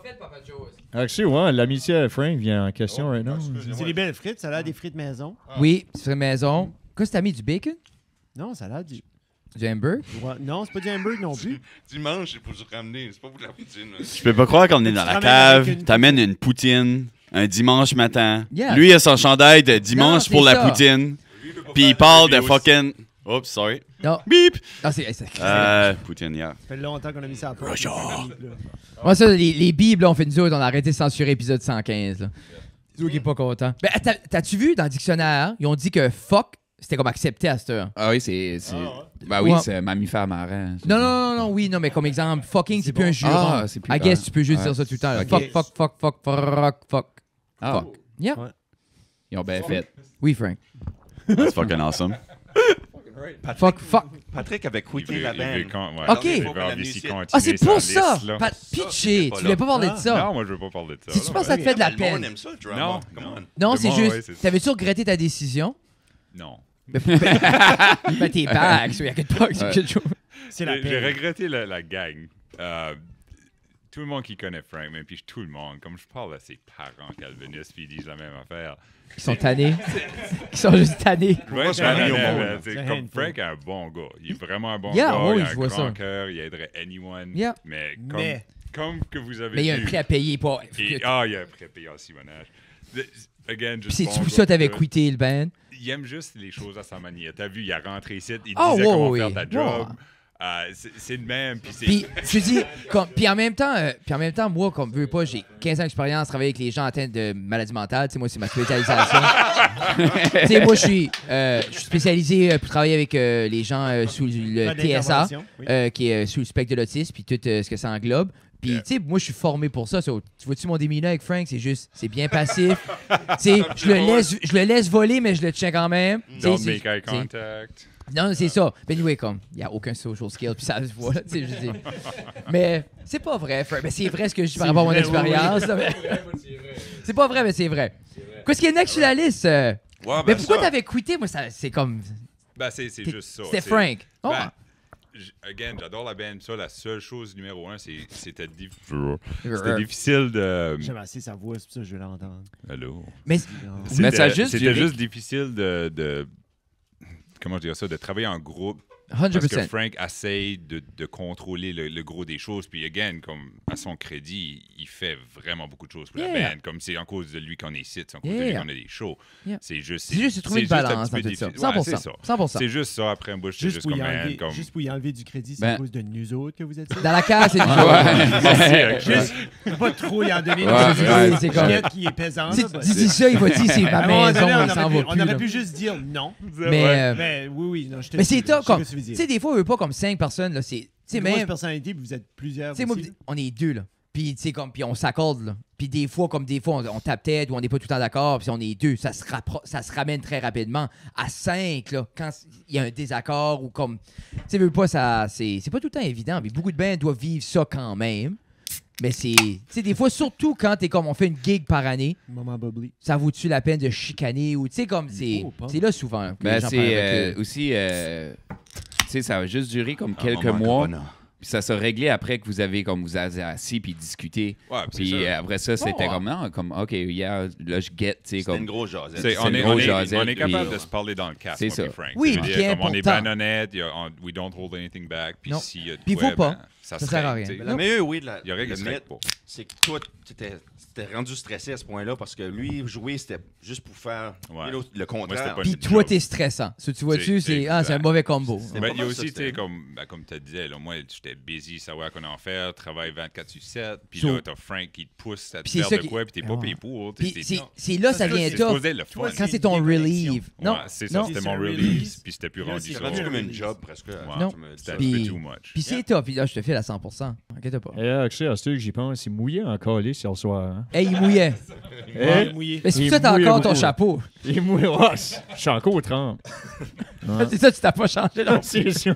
Actually, ouais, l'amitié à Frank vient en question right now. C'est des belles frites. Ça a l'air des frites maison. Oui, c'est maison. Qu'est-ce que t'as mis? Du bacon? Non, ça a l'air du... Du hamburger? Ouais, non, c'est pas du hamburger non plus. Dimanche, c'est pour se ramener. C'est pas pour de la poutine. là. Je peux pas croire qu'on est dans Tu la ramènes avec cave, une t'amènes une poutine un dimanche matin. Yeah. Lui, il a son chandail de dimanche Non, pour c'est la ça. poutine. Puis il parle de fucking. Oops, sorry. Non. Beep! Ah, c'est. Poutine, yeah. Ça fait longtemps qu'on a mis ça à part. Moi, ça, les bibles, là, on fait nous autres, on a arrêté de censurer épisode 115. Là. C'est qui est pas content. Ben, t'as-tu vu dans le dictionnaire, ils ont dit que fuck, c'était comme accepté à cette heure. Ah oui, c'est. Ben oui, Ouais. c'est un mammifère marin. Non, oui, non, mais comme exemple, fucking, c'est plus un juron. Ah, c'est plus I guess bon. tu peux juste Ouais. dire ça tout le temps. là. Ok. Fuck. Ah, Fuck. Yeah. ils ont bien fait. Oui, Frank. That's fucking awesome. Fuck. Patrick avait quitté la band. Ok. Il Faut que veut la musique- continuer Ah, c'est pour sa ça! liste, là. Pitché, pas tu là. voulais pas parler de ça. Non, moi, je veux pas parler de ça. Si tu là, penses que ouais. ça te fait de la Le monde peine. aime ça, le drama. Non, Come on. Non, Le c'est monde, juste, ouais, c'est ça. t'avais-tu regretté ta décision? Non. Ben, t'es back, il y a quelque part, c'est quelque chose. C'est la J'ai peine. regretté la gang. Tout le monde qui connaît Frank, même puis tout le monde, comme je parle à ses parents calvinistes, puis ils disent la même affaire. Ils sont tannés. Ils sont juste tannés. Ouais, c'est un c'est handful. c'est C'est un comme handful. Frank est un bon gars. Il est vraiment un bon Yeah, gars. oui, il a je un vois grand ça. cœur. Il aiderait anyone. Yeah. Mais Mais- comme que vous avez Mais il y a un vu, prix à payer pour. il y a un prix à payer en Simonage. Again, Puis juste c'est bon pour gars, ça que t'avais tout. quitté le band. Il aime juste les choses à sa manière. T'as vu, il a rentré ici, il Oh, disait ouais, comment oui. faire ta job. Ouais. C'est le même. Puis c'est. Puis je dis, puis en même temps, moi, comme veux pas, j'ai 15 ans d'expérience, travailler avec les gens atteints de maladies mentales. Tu sais, moi, c'est ma spécialisation. Tu sais, moi, je suis spécialisé pour travailler avec les gens sous le Pas TSA, d'intervention, oui. qui est sous le spectre de l'autisme, puis tout ce que ça englobe. Puis, tu sais, moi, je suis formé pour ça. Tu vois-tu mon déminer avec Frank? C'est bien passif. Tu sais, je le laisse voler, mais je le tiens quand même. Tu sais, Don't c'est- make eye tu sais. contact. Non, c'est ça. Mais anyway, comme, il n'y a aucun social skill, puis ça se voit, là, tu sais, je dis. Mais c'est pas vrai, Frank. Mais c'est vrai ce que je dis par rapport à mon vrai, expérience. là, mais- C'est pas vrai, mais c'est vrai. Qu'est-ce qui est next sur la liste? Ouais, Mais ben pourquoi ça. t'avais quitté? Moi, c'est comme... Ben, c'est juste ça. C'était c'est- Frank. Oh. Ben, again, j'adore la band. Ça, la seule chose numéro 1, c'était difficile de. J'aime assez sa voix, c'est pour ça que je veux l'entendre. Allô? Mais ça juste C'était duré- juste difficile de. Comment je dirais ça? De travailler en groupe. 100%. Parce que Frank essaye de contrôler le gros des choses. Puis, again, comme à son crédit, il fait vraiment beaucoup de choses pour la band. Comme c'est en cause de lui qu'on est ici, c'est en cause de lui qu'on a des shows. C'est juste de trouver une balance dans tout ça. 100%. 100%. C'est juste ça. Après un bout, c'est juste pour comme y man. enlever, Comme... juste pour y enlever du crédit, c'est Ben- à cause de nous autres que vous êtes ici. Dans la case, c'est du Ouais. Juste, faut pas trop y en donner. Ouais, c'est comme- Juliette qui est pesante. là, bah, Dis ça, il va dire c'est à ma un moment maison, donné, il s'en va on plus. aurait là. pu juste dire non. Mais Oui, non, je te mais c'est top, comme. Tu Tu sais, des fois, on veut pas comme 5 personnes, là. C'est. Tu sais, une grosse même. personnalité, puis vous êtes plusieurs. Tu sais, moi, aussi, là. on est deux, là. Puis, tu sais, comme, puis on s'accorde, là. Puis des fois, on tape tête ou on n'est pas tout le temps d'accord, puis on est deux. Ça se ramène très rapidement. À 5, là, quand il y a un désaccord ou comme. Tu sais, veux pas, ça. C'est pas tout le temps évident. Mais beaucoup de bands doivent vivre ça quand même. Mais c'est. Tu sais, des fois, surtout quand t'es comme, on fait une gig par année, Moment bubbly. ça vaut-tu la peine de chicaner ou. Tu sais, comme, c'est. Oh, pas. C'est là souvent. Que les Ben, gens parlent avec c'est eux. aussi. Tu sais, ça a juste duré comme quelques moment mois. Corona. Puis ça s'est réglé après que vous avez assis puis discuté. Ouais, c'est Puis ça. après ça, c'était ouais. comme, non, comme, OK, hier, là, je get, tu sais, C'était comme. une grosse jasette. C'est On est, une on, grosse est, jasette, on est capable puis- de se parler dans le casque, C'est moi ça. puis Frank. Oui, Je veux puis dire, comme on est important. bien honnête, we don't hold anything back. Puis Non. s'il y a de Puis quoi, faut pas. ben, ça Ça se sert à règle, rien. tu sais. La meilleure, oui, Il y aurait le qui se règle mythe, pas. c'est que toi, t'étais rendu stressé à ce point-là parce que lui, jouer, c'était juste pour faire Ouais. le c'était contraire. pas Puis une toi, joke. t'es stressant. Ça, tu vois-tu, C'est c'est un exact. mauvais combo. C'est Ben, pas il y a mal ça, aussi, tu sais, c'était- comme tu disais, là, moi, j'étais busy, savoir qu'on en faire, travaille 24/7, puis So- là, t'as Frank qui te pousse à te Puis c'est faire ça de qui- quoi, puis t'es pas Ouais. payé pour. Puis t'sais, c'est là, ça vient c'est tough. supposé être le fun. Toi, Quand c'est c'est ton une déconnexion. relieve. Non, Ouais, c'est ça, non. c'était C'est mon un release, release. puis c'était plus Là, rendu c'est ça. C'est rendu Ouais. comme une job presque. Non. Tu me dis C'était ça. un petit Puis- peu too much. Puis c'est top. Puis là, je te file à 100%. Inquiète pas. Et là, actually, à ce que j'y pense, il mouillait en calé ce soir. Hein? Hey, il mouillait. Eh, Mouillé. Mais c'est Il pour ça que t'as mouille encore ton beaucoup. chapeau. il mouillait. Ouais, je suis encore au 30. Ouais. C'est ça, tu t'as pas changé là. C'est sûr.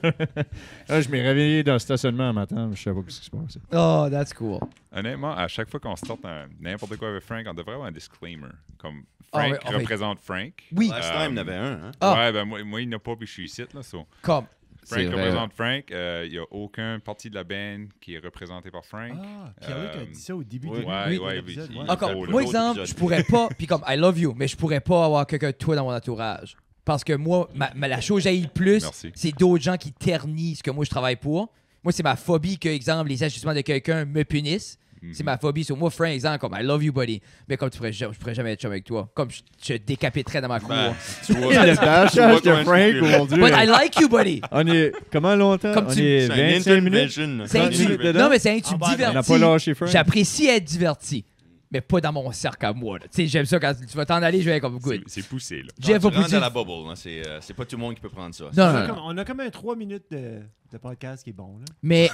Là, je m'ai réveillé dans le stationnement un matin, je savais pas ce qui se passait. Oh, that's cool. Honnêtement, à chaque fois qu'on starte n'importe quoi avec Frank, on devrait avoir un disclaimer. Comme Ah, Frank ouais, ah, ouais. représente Frank. Oui. Last time, il y en avait un. Hein? Ah. Ouais, ben moi, il n'a pas, puis je suis ici, là. So. Comme. C'est Frank vrai. représente Frank. Il n'y a aucun partie de la band qui est représenté par Frank. Ah, Pierre-Luc a dit ça au début oui. du Ouais, de ouais, l'épisode, oui, ouais. il- Encore, Oh, moi, l'autre exemple, épisode. je pourrais pas, puis comme I love you, mais je pourrais pas avoir quelqu'un de toi dans mon entourage. Parce que moi, la chose que j'haïs le plus, Merci. c'est d'autres gens qui ternissent ce que moi je travaille pour. Moi, c'est ma phobie que, exemple, les ajustements de quelqu'un me punissent. C'est ma phobie. Sur moi, Frank, exemple, comme I love you, buddy. Mais comme je pourrais jamais être chum avec toi. Comme je décapiterais dans ma cour. Ben, tu vois, Le bâchage de Frank aujourd'hui. But I like you, buddy. On est. Comment longtemps? Comme on tu- est c'est un 25 minutes. intervention. C'est un 30 minutes tube. dedans? Non, mais c'est un tube Ah, ben, On n'a diverti. pas lâché Frank. J'apprécie être diverti. Mais pas dans mon cercle à moi. là. Tu sais, j'aime ça quand tu vas t'en aller, je vais être comme good. C'est poussé, là. Jeff Quand va tu rentres pousser. dans la bubble, hein, c'est pas tout le monde qui peut prendre ça. Non, On non, a non. comme- On a comme un 3 minutes de podcast qui est bon. Là. Mais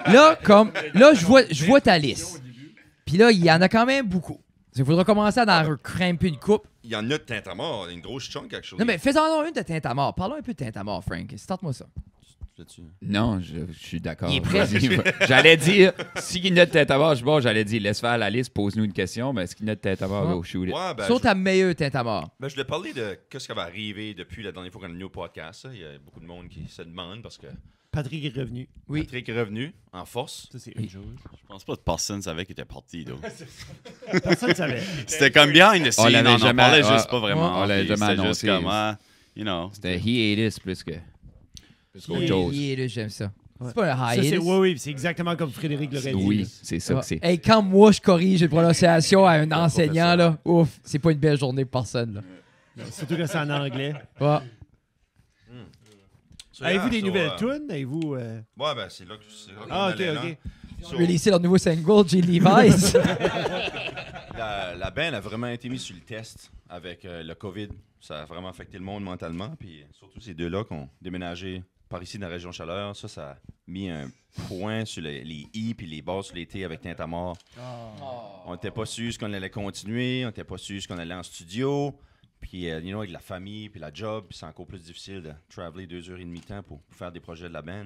là, je vois ta liste. Puis là, il y en a quand même beaucoup. Il faudra commencer à en crimper une coupe. Il y en a de Tintamar, une grosse chunk, actually. Non, mais faisons une de Tintamar. Parlons un peu de Tintamar, Frank. Starte-moi ça. Là-dessus. Non, je suis d'accord. Il est prêt. Vas-y. J'allais dire, si notre tête à mort, bon, j'allais dire, laisse faire la liste, pose-nous une question, mais est-ce qu'il notre tête à mort, Ouais. go shoot it. Ouais, ben, Sur je, ta meilleure Tintamar. ben, je voulais parler de ce qui va arriver depuis la dernière fois qu'on a eu au podcast. Ça. Il y a beaucoup de monde qui se demande parce que Patrick est revenu. Oui. Patrick est revenu en force. Ça, c'est une chose. Je pense pas que personne savait qu'il était parti, là. Personne ne savait. C'était comme behind the On scene, l'avait on en jamais- parlait ah, juste pas vraiment. on l'avait puis jamais c'était juste annoncé. comme, you know. C'était hiatus plus que. qu'autre chose. J'aime ça. Ouais. C'est pas un Ça, c'est, hiatus. oui, c'est exactement comme Frédéric l'aurait dit. Oui, c'est ça que c'est. Hey, quand moi, je corrige une prononciation à un enseignant, là, ouf, c'est pas une belle journée pour personne. Là. Surtout quand c'est en anglais. Ouais. So, Avez-vous yeah, des so, nouvelles tunes? Avez-vous... Ouais, ben c'est là qu'on Ah, ok, allait, ok. là. So, Releaser leur nouveau single, J. Levi's. la band a vraiment été mise sur le test avec le COVID. Ça a vraiment affecté le monde mentalement. Puis surtout ces deux-là qui ont déménagé par ici dans la région Chaleur. Ça a mis un point sur les I puis les bas sur les T avec Tintamar. On n'était pas sûr qu'on allait continuer. On n'était pas sûr qu'on allait en studio. Puis, avec la famille, puis la job, puis c'est encore plus difficile de traveler 2h30 de temps pour faire des projets de la band.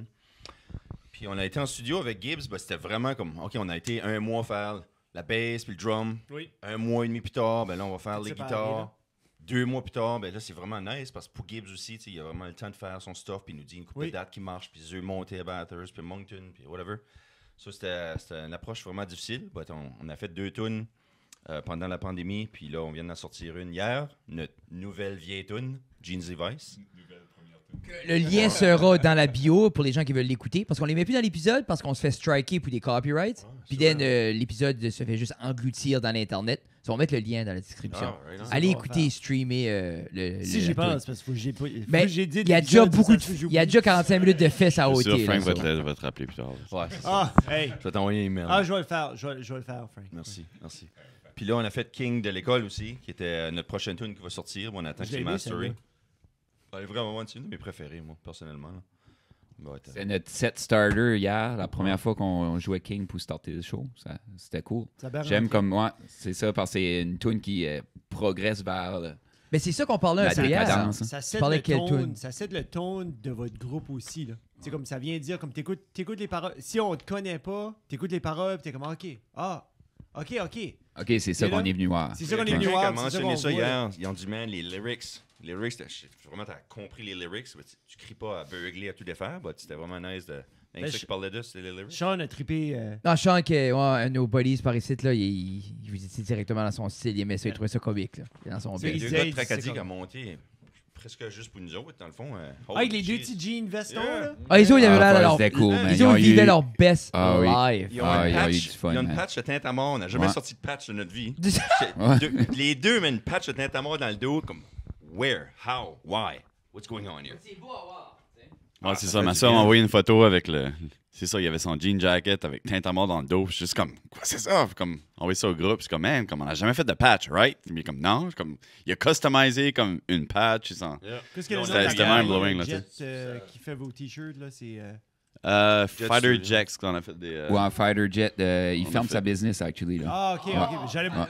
Puis on a été en studio avec Gibbs, ben, c'était vraiment comme, OK, on a été un mois faire la bass puis le drum. Oui. Un mois et demi plus tard, ben là, on va faire les Séparé, guitares. là. 2 mois plus tard, ben là, c'est vraiment nice parce que pour Gibbs aussi, il a vraiment le temps de faire son stuff, puis il nous dit une couple de dates qui marche, puis eux monter à Bathurst, puis Moncton, puis whatever. Ça, c'était une approche vraiment difficile. But on a fait 2 tunes pendant la pandémie, puis là, on vient d'en sortir une hier, notre nouvelle vieille tune, Jeans Levi's. Le lien sera dans la bio pour les gens qui veulent l'écouter, parce qu'on les met plus dans l'épisode parce qu'on se fait striker pour des copyrights. Puis l'épisode se fait juste engloutir dans l'Internet. So, on va mettre le lien dans la description. Allez écouter, streamer Si j'y pense, parce que j'ai pas. Mais j'ai dit il y a déjà il y a déjà 45 minutes de fesses à ôter. Frank va te rappeler plus tard. Ouais, hey. Je vais t'envoyer un email. Je vais le faire. Je vais le faire, Frank. Merci. Puis là, on a fait King de l'école aussi, qui était notre prochaine tune qui va sortir. On attend que c'est masteré. Elle est vraiment une de mes préférées, moi, personnellement. C'est notre set starter hier, la première fois qu'on jouait King pour starter le show. C'était cool. J'aime comme moi, c'est ça, parce que c'est une tune qui progresse vers Mais c'est ça qu'on parlait un peu hier. Ça cède le ton de votre groupe aussi. C'est comme ça vient dire, comme t'écoutes les paroles. Si on te connaît pas, t'écoutes les paroles, t'es comme OK. OK, c'est ça qu'on est venu voir. C'est ça qu'on est venu voir. Quelqu'un a mentionné ça hier. Ils ont dit, man, les lyrics. Les lyrics, vraiment, t'as compris les lyrics. Tu cries pas à beugler, à tout défaire. C'était vraiment nice de. C'est ça qui parlait de, c'était les lyrics. Sean a trippé. Non, Sean, un de nos buddies par ici, là, il vous dit directement dans son style. Il aimait ça, il trouvait ça comique. Là, dans son c'est deux gars de Tracadie qui ont monté presque juste pour nous autres, dans le fond. Avec les 2 petits jeans vestons, là. Les autres, ils avaient l'air c'était cool, man. Ils vivaient leur best life. Ils ont eu du fun. Il y a une patch de Tintamarre. On n'a jamais sorti de patch de notre vie. Les deux, mais une patch de Tintamarre dans le dos, comme where, how, why, what's going on here? C'est beau à voir. Ouais, c'est ça. Ma soeur m'a envoyé une photo avec le. C'est ça, il y avait son jean jacket avec Tintamarre dans le dos. Je suis juste comme, quoi, c'est ça? Comme, envoyé ça au groupe. Je suis comme, man, comme on n'a jamais fait de patch, right? Il est comme, non. Comme, il a customisé comme une patch. C'était mind blowing, là, qui fait vos t-shirts, là, c'est. Fighter Jets, qu'on a fait des. Ou en Fighter Jet, il ferme sa business, actually. Là. OK. J'allais pas.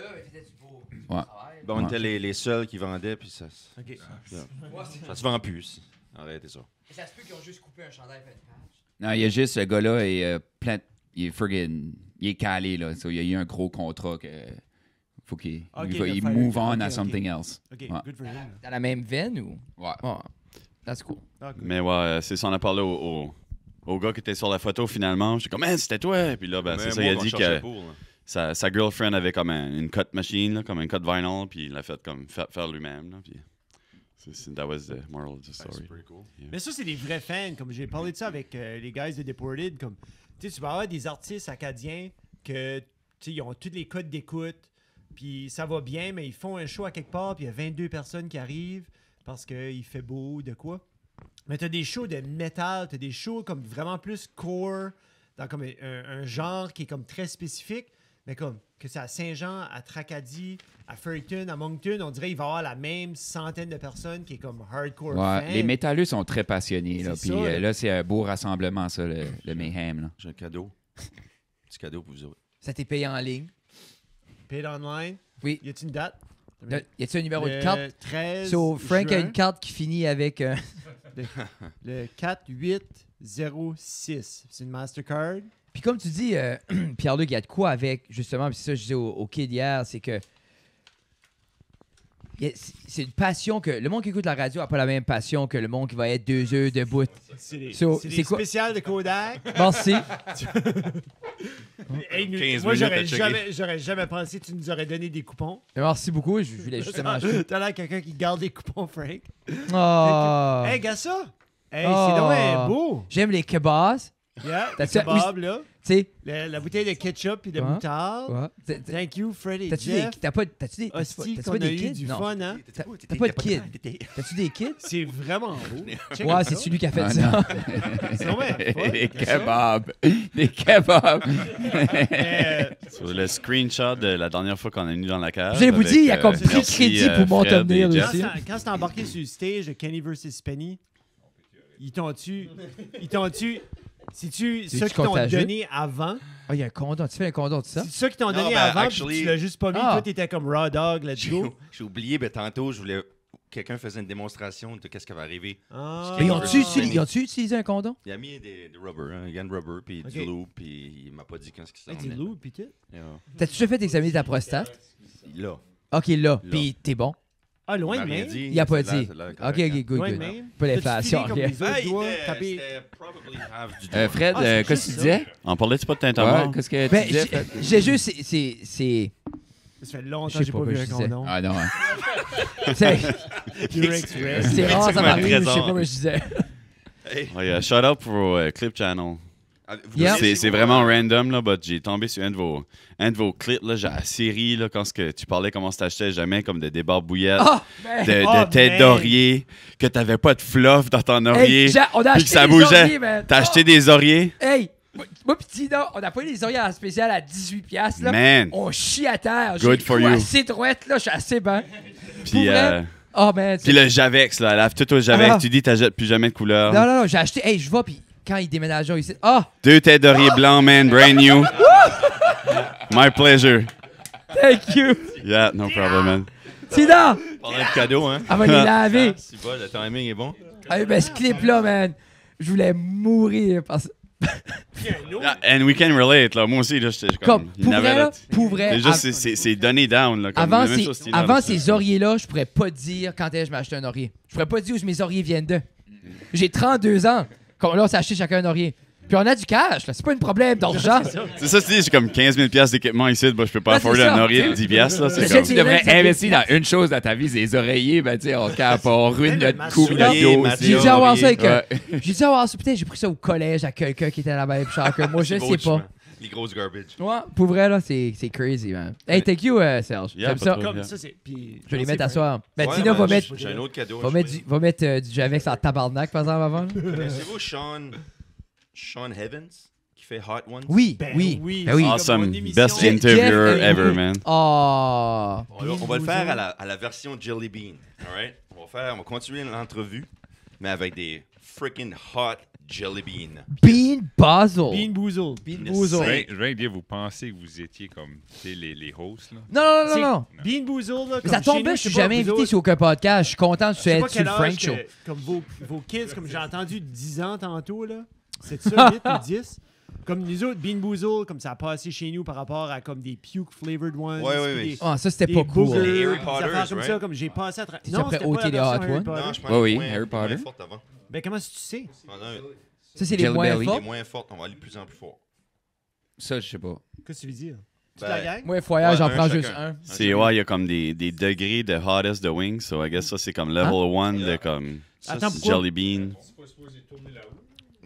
On était les seuls qui vendaient, puis ça. OK. Ça se vend plus. Arrêtez ça. Ça se peut qu'ils ont juste coupé un chandail et fait une patch. Non, il y a juste le gars-là, il est calé, là. So, il y a eu un gros contrat que. Faut qu'il move on à something else. OK, good for him. Dans la même veine ou? Ouais. That's cool. Mais ouais, c'est ça, on a parlé au gars qui était sur la photo finalement. J'étais comme, man, c'était toi. Puis là, ben, c'est ça, il a dit que sa girlfriend avait comme une cut machine, là, comme une cut vinyl, puis il l'a fait comme faire lui-même. Là, puis that was the moral of the story. Cool. Yeah. Mais ça, c'est des vrais fans. Comme j'ai parlé de ça avec les guys de Deported. Comme, tu vas avoir des artistes acadiens que ils ont tous les codes d'écoute, puis ça va bien, mais ils font un show à quelque part, puis il y a 22 personnes qui arrivent parce qu'il fait beau, de quoi. Mais t'as des shows de metal, t'as des shows comme vraiment plus core, dans comme un genre qui est comme très spécifique, mais comme que c'est à Saint-Jean, à Tracadie, à Fredericton, à Moncton, on dirait qu'il va y avoir la même centaine de personnes qui est comme hardcore fan. Les métalleux sont très passionnés. Là, puis là, c'est un beau rassemblement, ça, le Mayhem. Là. J'ai un cadeau. Petit cadeau pour vous autres. Ça t'est payé en ligne? Paid online? Oui. Y a-t-il une date? Y a-t-il un numéro de carte? 13 Frank juin. a une carte qui finit avec... Le 4806. C'est une Mastercard. Puis comme tu dis, Pierre-Luc, il y a de quoi avec, justement, puis c'est ça que je disais au kid hier, c'est que c'est une passion que... Le monde qui écoute la radio n'a pas la même passion que le monde qui va être 2 heures debout. C'est des spéciales de Kodak. Merci. Moi, j'aurais jamais pensé que tu nous aurais donné des coupons. Merci beaucoup. Je voulais justement... T'as l'air quelqu'un qui garde des coupons, Frank. Oh. Hey, gars, ça! Hey, c'est donc beau! J'aime les kebabs. Yeah, T'as le kebab, là. Tu sais... La bouteille de ketchup et de moutarde. Ouais. Thank you, Freddy. T'as-tu des hosties t'as qu'on pas a des eu kids? du Non. fun, hein? T'as pas de kids? T'as-tu des kids? C'est vraiment beau. Check Ouais, ça. c'est celui qui a fait Ah, ça. C'est vraiment fun. Des kebabs. Des kebabs. Sur le screenshot de la dernière fois qu'on est venu dans la cave. Vous allez vous dire, il y a comme plus de merci, crédit pour mon Fred et thumbnail Jeff. aussi. Quand c'est embarqué sur le stage de Kenny vs. Penny, ils t'ont-tu... C'est-tu ça qu'ils t'ont contagieux? donné avant? Ah, il y a un condom. Tu fais un condom de ça? C'est ça qu'ils t'ont Non, donné ben, avant, actually- puis tu l'as juste pas mis. Ah. Toi, t'étais comme raw dog, let's go. J'ai oublié, mais tantôt, quelqu'un faisait une démonstration de qu'est-ce qui va arriver. Ah. Mais ils Penny. ont-tu utilisé un condom? Il a mis des rubber, hein, il y a une rubber, puis Ok. du lube, puis il m'a pas dit qu'est-ce qui s'en Hey, du venait. loup, pis tout. Yeah. T'as-tu déjà fait examiner ta prostate? Là. Ok, là. Puis t'es bon. Ah, loin de m'a rien même. dit. Il a pas Ça a dit. l'air- ça a l'air Ok, correct, ok, good, Loin de good. même. Pas T'as-tu l'inflation, filé comme rien. les autres Hey, doigts, c'était taper- probably half du doigt. Fred, Ah, c'est qu'est-ce que juste tu ça. disais? On parlait-tu pas de Ouais, Tintamar? qu'est-ce que tu Ben, disais, Fred? j'ai juste, c'est, Ça fait longtemps Je sais que j'ai pas pas que vu je un disais. condom. Ah non, hein. c'est Express. c'est rare, ça Effectivement, m'arrive, je sais trésor. pas quoi je disais. Hey. Ouais, shout out pour Clip Channel. Vous Yeah. connaissez C'est vraiment random, là, but j'ai tombé sur un de vos clips, là, j'ai la série, là, quand ce que tu parlais comment ça t'achetait jamais, comme de débarbouillettes, Ah, ben, de Oh, tête man. d'oreiller, que t'avais pas de fluff dans ton oreiller, hey, on a puis acheté que ça des bougeait. oreillers, man. T'as acheté des oreillers? Hey, moi pis Tina, on a pas eu des oreillers en spécial à 18$, là. Man! On chie à terre. Good J'ai for le you. cou assez droite, là, je suis assez bien. Puis, vrai? Oh, man. puis le Javex, là, lave tout au Javex, Ah. tu dis t'achètes plus jamais de couleur. Non, non, non, j'ai acheté. Hey, je vais, puis quand ils déménageront ici. Ah, 2 têtes d'oreiller blancs, man, brand new. My pleasure. thank you. Yeah, no problem, man. Tina, Parlant de cadeau, hein? elle va les laver. C'est bon, le timing est bon. Hey, ben, ce clip-là, man, je voulais mourir parce Yeah, and we can relate, là. Moi aussi, là, j'étais comme, il pour n'avait vrai, là. là, pour vrai. C'est juste, c'est donné down, là. Comme Avant, la même chose, Tina, avant là. ces oreillers-là, je pourrais pas dire quand est-ce que je m'achetais un oreiller. Je pourrais pas dire où mes oreillers viennent de. J'ai 32 ans. Comme là, on s'est acheté chacun un oreiller. Puis on a du cash, là. C'est pas un problème d'argent. C'est ça, j'ai comme 15 000 piastres d'équipement ici, bah, je peux pas Ouais, afforder c'est un ça. oreiller de 10 piastres, là. C'est J'achète comme... Tu des devrais lens, ça investir fait- dans une chose dans ta vie, c'est les oreillers. Ben, tu sais, on cap, on ruine Mais le notre cou, masque. notre dos Mathieu, aussi. J'ai dû avoir ça avec. Ouais. J'ai dû avoir ça. Peut-être j'ai pris ça au collège à quelqu'un qui était à la même chambre que moi. Je sais pas. Les grosses garbage. Ouais, pour vrai, là, c'est crazy, man. Hey, thank you, Serge. Yeah, J'aime pas ça. trop. Comme ça, c'est. Puis, Je vais les merci, mettre à Frank. soir. Ben, Ouais, Tina va ben, mettre. J'ai un autre cadeau. Va mettre du Javex en tabarnak, par exemple, avant. là. Connaissez-vous Sean Evans qui fait Hot Ones? Oui, Ben oui. oui. Ben oui. Comme Awesome. mon émission. Best Jeff interviewer and ever, Amy. man. Oh. On va le faire à la version Jelly Bean. All right? On va continuer l'entrevue, mais avec des freaking hot Jelly Bean. Bean Basil. Bean Boozled. Bean Yes. Boozled. Ouais. Je vais dire, vous pensez que vous étiez comme tu sais, les hosts, là? Non, non, non, C'est- non. Bean Boozled, là. Mais ça comme chez tombe bien, nous, je suis sais pas, jamais vous invité autres, sur aucun podcast. Je suis content que tu je sais sois pas sur le quel Frank âge Show. que- comme vos kids, comme j'ai entendu 10 ans tantôt, là. C'est ça, 8 ou 10? Comme nous autres, Bean Boozled, comme ça a passé chez nous par rapport à comme des puke flavored ones. Ouais, ouais, puis ouais. Ah, ça, c'était des pas boogers, cool. Les Harry des Potters, affaires comme ça, right? comme j'ai passé à travers. T'es après c'était pas ôter la les version Hot Harry Ones? Potter. Non, je pense Ouais, oui, moins, Harry moins Potter. forte avant. Ben, comment est-ce que tu sais? Pendant Ça, c'est les Jelly moins Belly. les forts. moins fortes, on va aller de plus en plus fort. Ça, je sais pas. Qu'est-ce que tu veux dire? Toute Ben, la gang? Moi, foyer, j'en un prends chacun. juste un. C'est, ouais, il y a comme des degrés de hottest de wings, so I guess ça, c'est comme level 1 de comme Attends, pourquoi? Jelly Bean.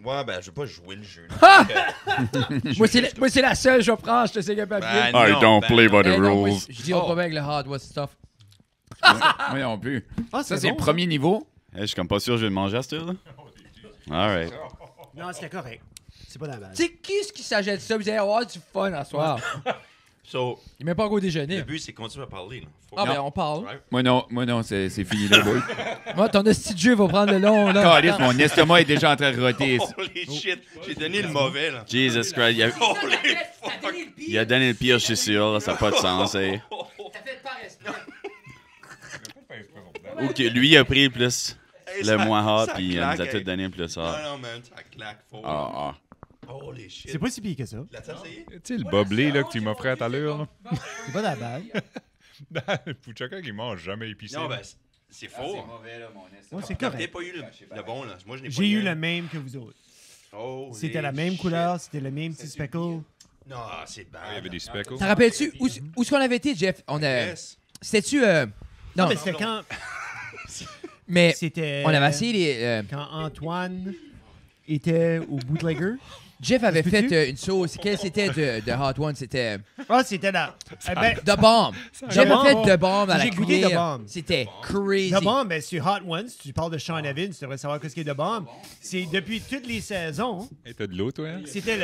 Ouais, ben, je veux pas jouer le jeu. Ah! là. Moi, c'est la seule que je prends. Je te sais que papier. Ben, I non, don't ben, play by non. the Eh non, moi, rules. je dis au problème avec le hard what stuff. Moi non plus. Ah, Ça, c'est le bon, premier niveau. Hey, je suis comme pas sûr que je vais le manger à ce là. Alright. Non, c'était correct. C'est pas la base. Tu sais, qui est-ce qui s'achète ça? Vous allez avoir du fun à soir. So, Il est même pas encore au le déjeuner. but, c'est de continuer à parler. Là. Faut- Ah, Non. ben, on parle. Right? Moi non, c'est fini là, boy. Moi, ton petit jeu va prendre le long, là. Calice, mon estomac est déjà en train de roter. Holy shit, j'ai donné le mauvais, là. Jesus Christ, il a donné le pire, je suis sûr, là, ça n'a pas de sens. Hey. Ok, lui, il a pris le plus, Hey, le ça- moins hot, ça puis il nous claque, a hey. tout donné le plus hot. Non, non, man, ça claque fort. Ah, ah. Holy shit. C'est pas si pire que ça. L'as-tu essayé? Tu sais, le boblé là, que tu m'offrais tout à l'heure, là? C'est pas la base. Pour chacun qui mange jamais épicé. Non, ben, c'est faux. Non, c'est T'as correct. pas eu le bon, là. Moi, je n'ai pas J'ai eu le même que vous autres. Holy C'était la même shit. couleur, c'était le même petit speckle. Non, c'est bad. Il y avait des speckles. T'en rappelles-tu où est-ce qu'on avait été, Jeff? On a... Yes. C'était-tu... Non, Non, mais c'était quand. mais C'était. on avait essayé les... Quand Antoine était au bootlegger. Jeff avait Ça se peut-tu? fait une sauce. Quelle c'était de Hot One? C'était Ah, c'était là. Eh ben, The Bomb. Jeff a Bomb. fait The Bomb à la J'ai goûté The cuillère. Bomb. C'était crazy. The Bomb, ben, sur Hot Ones, tu parles de Sean Evans, tu devrais savoir ce qu'est The Bomb. C'est depuis toutes les saisons, Hey, t'as de l'eau, toi? Hein? c'était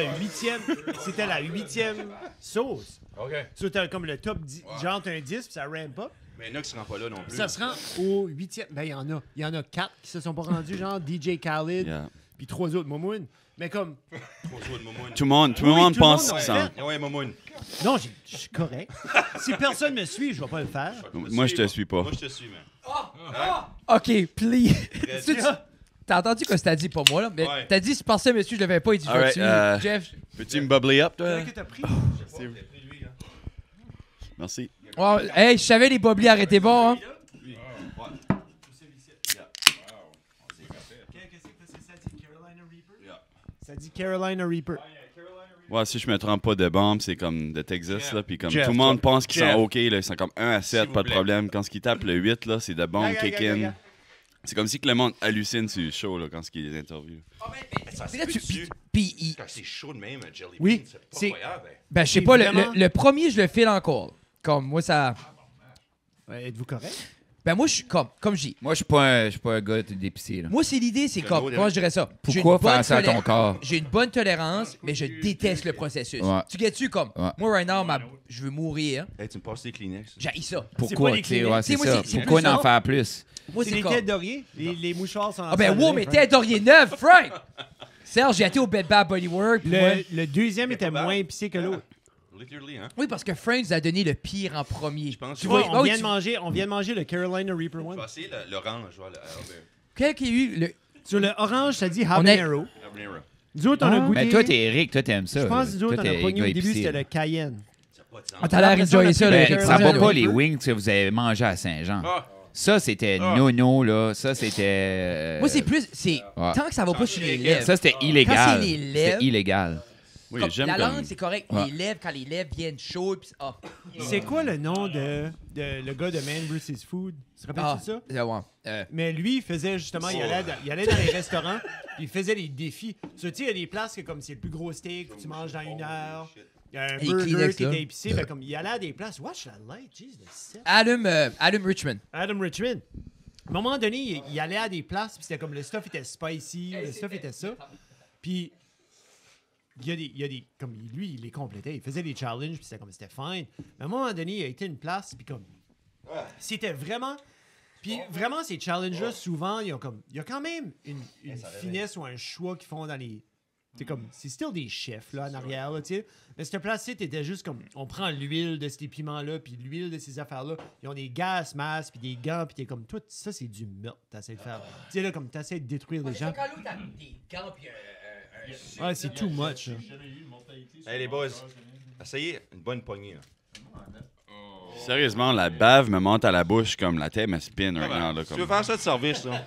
c'était la huitième sauce. OK. So, t'as comme le top 10, genre t'as un 10, puis ça ramp up. Mais il y en a qui seront pas là non plus. Ça se rend au huitième. Ben, il y en a 4 qui se sont pas rendus, genre DJ Khaled, Yeah. puis 3 autres, Momoun. Mais comme, Trop chaud de Momoun. Tout le monde tout le monde pense l'a que fait. ça. Ouais, Momoun. non, je suis correct. Si personne me suit, je vais pas le faire. Moi, je te suis pas. Moi, je te suis, man. OK, please. Très bien. T'as entendu ce que t'as dit, pas moi, là? Mais Ouais. t'as dit, si passait, monsieur, je l'avais pas, il dit, je vais Alright, te suivre. Jeff. Peux-tu me bubbler up, toi? Qu'est-ce que t'as pris? Merci. Ouais, hey, je savais les boblis arrêtaient bon, hein? Ça dit Carolina Reaper. Ouais, si je me trompe pas de bombe, c'est comme de Texas, là, puis comme Jeff, tout le monde pense qu'ils Jeff. sont OK, là, ils sont comme 1 à 7, S'il pas vous de plaît. problème. Quand ils tapent le 8, là, c'est de bombe, Gars, kick-in. gars. C'est comme si que le monde hallucine sur le show, là, quand ils les interviewent. Ça se Puis là, tu- peut-tu? Puis, Quand c'est chaud de même, un jelly bean, Oui, c'est pas c'est- incroyable. ben, je sais C'est pas, vraiment- le premier, je le file encore. Comme, moi, ça... Ouais, êtes-vous correct? Ben, moi, je suis comme je dis. Moi, je suis pas un gars d'épicé, là. Moi, c'est l'idée, c'est Le comme... mot de- Comment je dirais ça? J'ai Pourquoi une bonne faire ça à ton tolé- corps? J'ai une bonne tolérance, mais je déteste le processus. Ouais. Tu guettes-tu comme... Ouais. Moi, right now, je veux mourir. Hey, tu me passes des Kleenex? J'haïs ça. Pourquoi, pas les tu sais, Kleenex. ouais, c'est Tu sais, moi, ça. c'est Pourquoi plus n'en ça. faire plus? Moi, C'est c'est les comme... têtes d'oreiller. Les mouchoirs sont Ah ben, wow, mais t'es d'Orier neuf, Frank! Serge, j'ai été au Bed Bath Body Work. puis moi- Le deuxième était pas moins mal. épicé que l'autre. Literally, hein? Oui, parce que Frank nous a donné le pire en premier. Je pense Tu que vois, Oui, on oui, vient tu- de manger le Carolina Reaper Je One. vais essayer l'orange, voilà. Quel qui a eu le... Sur le orange, ça dit On habanero. Nous autres, on a Ah. goûté. Mais toi, t'es Eric, toi, t'aimes ça. Je pense là. que nous autres, Toi, on a t'es pogné au gars début, épicé, c'était là. le Cayenne. Ah, t'as l'air Après ça, on enjoyé a ça, pris là. le Ben, avec ça Carolina va pas Reaper. les wings que vous avez mangés à Saint-Jean. Ah. Ça, c'était Ah. nono, là. Ça, c'était... Moi, c'est plus... c'est Ouais. Tant que ça va pas sur les lèvres. Ça, c'était illégal. Quand c'est les lèvres- C'était illégal. Oui, Comme, j'aime la comme... langue, c'est correct. Ouais. Les lèvres, quand les lèvres viennent chaudes, puis... Ah. C'est quoi le nom de le gars de Man vs. Food? Tu te rappelles-tu de ça? Ouais. Mais lui, il faisait justement, il allait dans les restaurants, puis il faisait des défis. Tu sais, il y a des places que comme c'est le plus gros steak, que tu manges dans 1 heure. Il y a un Et burger Kleenex, qui là. était épicé. Ben, comme, il allait à des places. Watch la light, jeez, le set. Adam Richmond. Adam Richmond. À un moment donné, il allait à des places, puis c'était comme le stuff était spicy, le stuff était ça. Puis il y a des comme lui, il les complétait, il faisait des challenges, puis c'était fine. Mais à un moment donné, il a été à une place, puis comme c'était vraiment. Puis vraiment, ces challenges-là, souvent, il y a quand même une finesse ou un choix qu'ils font dans les. C'est still des chefs là en arrière, là, tu sais. Mais cette place-ci, t'étais juste comme, on prend l'huile de ces piments-là, puis l'huile de ces affaires-là. Ils ont des gas masques, puis des gants, puis t'es comme, tout ça, c'est du meurtre, t'essaies de faire. Tu sais, là, comme t'essaies de détruire les gens. Ouais, c'est too much, là. Hey, les boys, essayez une bonne poignée. Là. Sérieusement, la bave me monte à la bouche comme la tête me spin right now. Là, Si tu veux comme... faire ça de service, là,